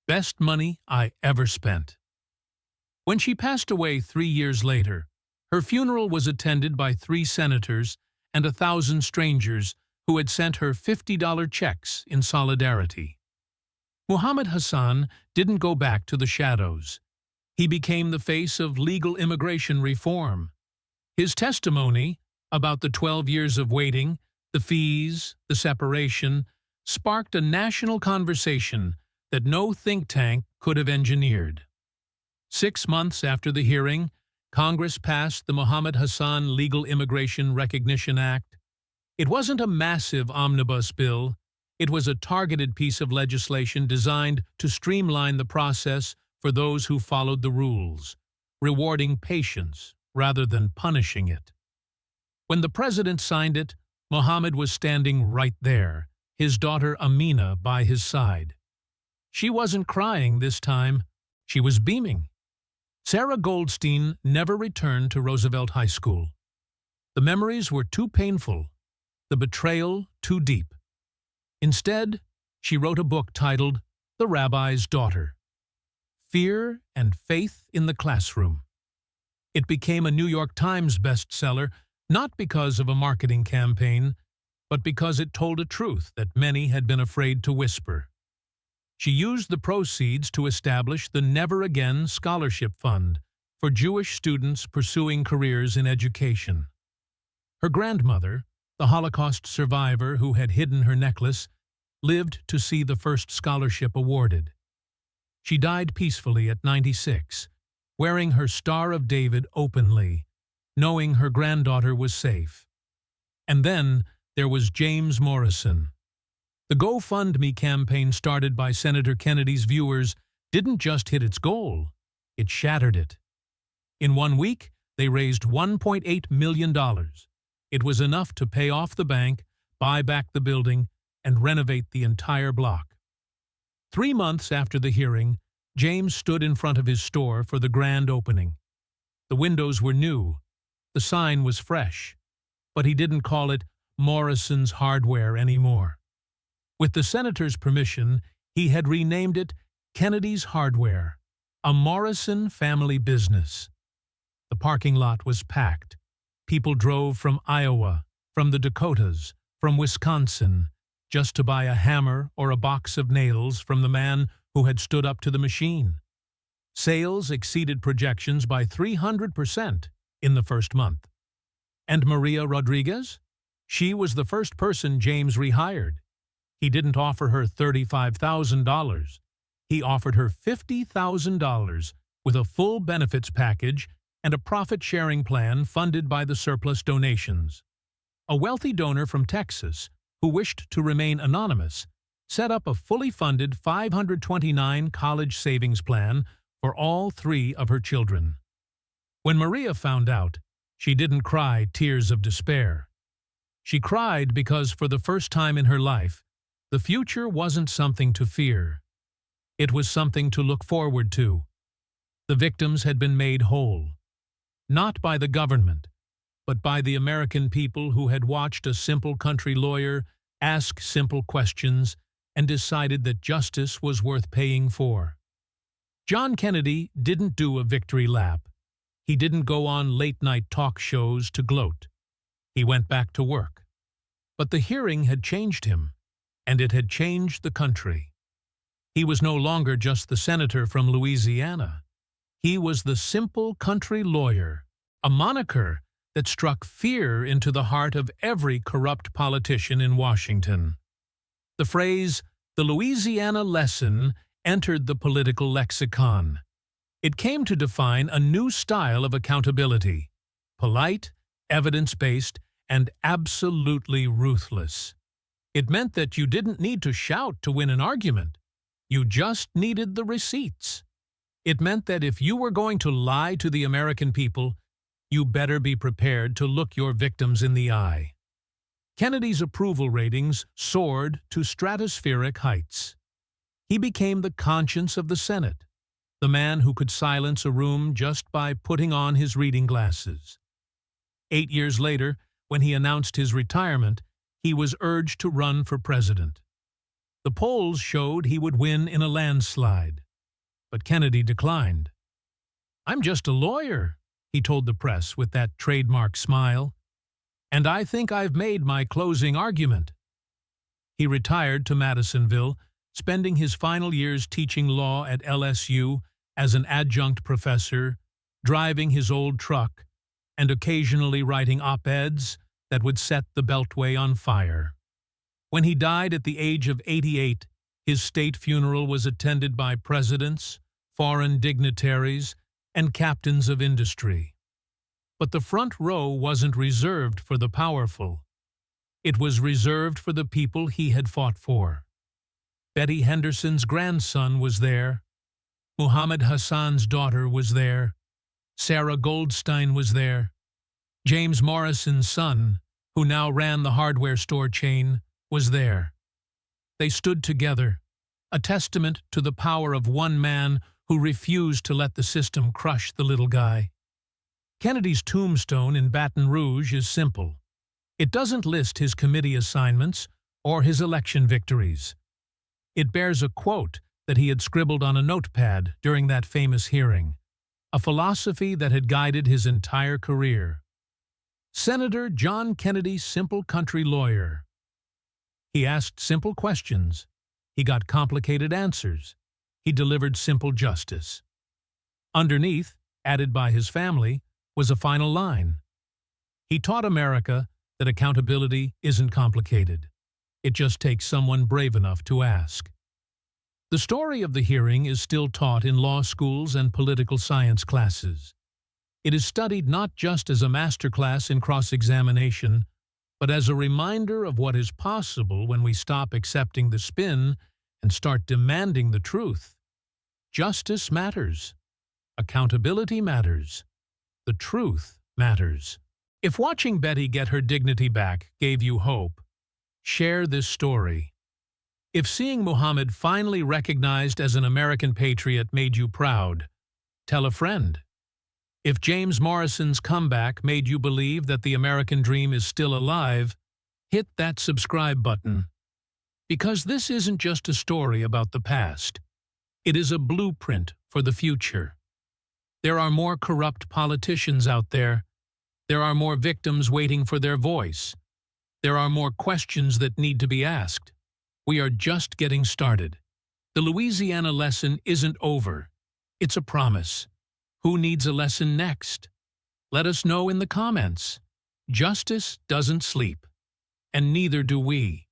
Best money I ever spent. When she passed away 3 years later, her funeral was attended by 3 senators and 1,000 strangers who had sent her $50 checks in solidarity. Muhammad Hassan didn't go back to the shadows. He became the face of legal immigration reform. His testimony about the 12 years of waiting, the fees, the separation, sparked a national conversation that no think tank could have engineered. 6 months after the hearing, Congress passed the Muhammad Hassan Legal Immigration Recognition Act. It wasn't a massive omnibus bill. It was a targeted piece of legislation designed to streamline the process for those who followed the rules, rewarding patience rather than punishing it. When the president signed it, Muhammad was standing right there, his daughter Amina by his side. She wasn't crying this time. She was beaming. Sarah Goldstein never returned to Roosevelt High School. The memories were too painful, the betrayal too deep. Instead, she wrote a book titled The Rabbi's Daughter: Fear and Faith in the Classroom. It became a New York Times bestseller not because of a marketing campaign, but because it told a truth that many had been afraid to whisper. She used the proceeds to establish the Never Again Scholarship Fund for Jewish students pursuing careers in education. Her grandmother, the Holocaust survivor who had hidden her necklace, lived to see the first scholarship awarded. She died peacefully at 96, wearing her Star of David openly, knowing her granddaughter was safe. And then there was James Morrison. The GoFundMe campaign started by Senator Kennedy's viewers didn't just hit its goal, it shattered it. In 1 week, they raised $1.8 million. It was enough to pay off the bank, buy back the building, and renovate the entire block. 3 months after the hearing, James stood in front of his store for the grand opening. The windows were new, the sign was fresh, but he didn't call it Morrison's Hardware anymore. With the senator's permission, he had renamed it Kennedy's Hardware, a Morrison family business. The parking lot was packed. People drove from Iowa, from the Dakotas, from Wisconsin, just to buy a hammer or a box of nails from the man who had stood up to the machine. Sales exceeded projections by 300% in the first month. And Maria Rodriguez? She was the first person James rehired. He didn't offer her $35,000. He offered her $50,000 with a full benefits package and a profit-sharing plan funded by the surplus donations. A wealthy donor from Texas, who wished to remain anonymous, set up a fully funded $529 college savings plan for all 3 of her children. When Maria found out, she didn't cry tears of despair. She cried because for the first time in her life, the future wasn't something to fear. It was something to look forward to. The victims had been made whole. Not by the government, but by the American people who had watched a simple country lawyer ask simple questions and decided that justice was worth paying for. John Kennedy didn't do a victory lap. He didn't go on late-night talk shows to gloat. He went back to work. But the hearing had changed him, and it had changed the country. He was no longer just the senator from Louisiana. He was the simple country lawyer, a moniker that struck fear into the heart of every corrupt politician in Washington. The phrase, "the Louisiana lesson," entered the political lexicon. It came to define a new style of accountability, polite, evidence-based, and absolutely ruthless. It meant that you didn't need to shout to win an argument. You just needed the receipts. It meant that if you were going to lie to the American people, you better be prepared to look your victims in the eye. Kennedy's approval ratings soared to stratospheric heights. He became the conscience of the Senate, the man who could silence a room just by putting on his reading glasses. 8 years later, when he announced his retirement, he was urged to run for president. The polls showed he would win in a landslide, but Kennedy declined. "I'm just a lawyer," he told the press with that trademark smile, "and I think I've made my closing argument." He retired to Madisonville, spending his final years teaching law at LSU as an adjunct professor, driving his old truck, and occasionally writing op-eds that would set the Beltway on fire. When he died at the age of 88, his state funeral was attended by presidents, foreign dignitaries, and captains of industry. But the front row wasn't reserved for the powerful. It was reserved for the people he had fought for. Betty Henderson's grandson was there. Muhammad Hassan's daughter was there. Sarah Goldstein was there. James Morrison's son, who now ran the hardware store chain, was there. They stood together, a testament to the power of one man who refused to let the system crush the little guy. Kennedy's tombstone in Baton Rouge is simple. It doesn't list his committee assignments or his election victories. It bears a quote that he had scribbled on a notepad during that famous hearing, a philosophy that had guided his entire career. Senator John Kennedy, simple country lawyer. He asked simple questions. He got complicated answers. He delivered simple justice. Underneath, added by his family, was a final line. He taught America that accountability isn't complicated. It just takes someone brave enough to ask. The story of the hearing is still taught in law schools and political science classes. It is studied not just as a masterclass in cross-examination, but as a reminder of what is possible when we stop accepting the spin and start demanding the truth. Justice matters. Accountability matters. The truth matters. If watching Betty get her dignity back gave you hope, share this story. If seeing Muhammad finally recognized as an American patriot made you proud, tell a friend. If James Morrison's comeback made you believe that the American dream is still alive, hit that subscribe button. Because this isn't just a story about the past. It is a blueprint for the future. There are more corrupt politicians out there. There are more victims waiting for their voice. There are more questions that need to be asked. We are just getting started. The Louisiana lesson isn't over. It's a promise. Who needs a lesson next? Let us know in the comments. Justice doesn't sleep, and neither do we.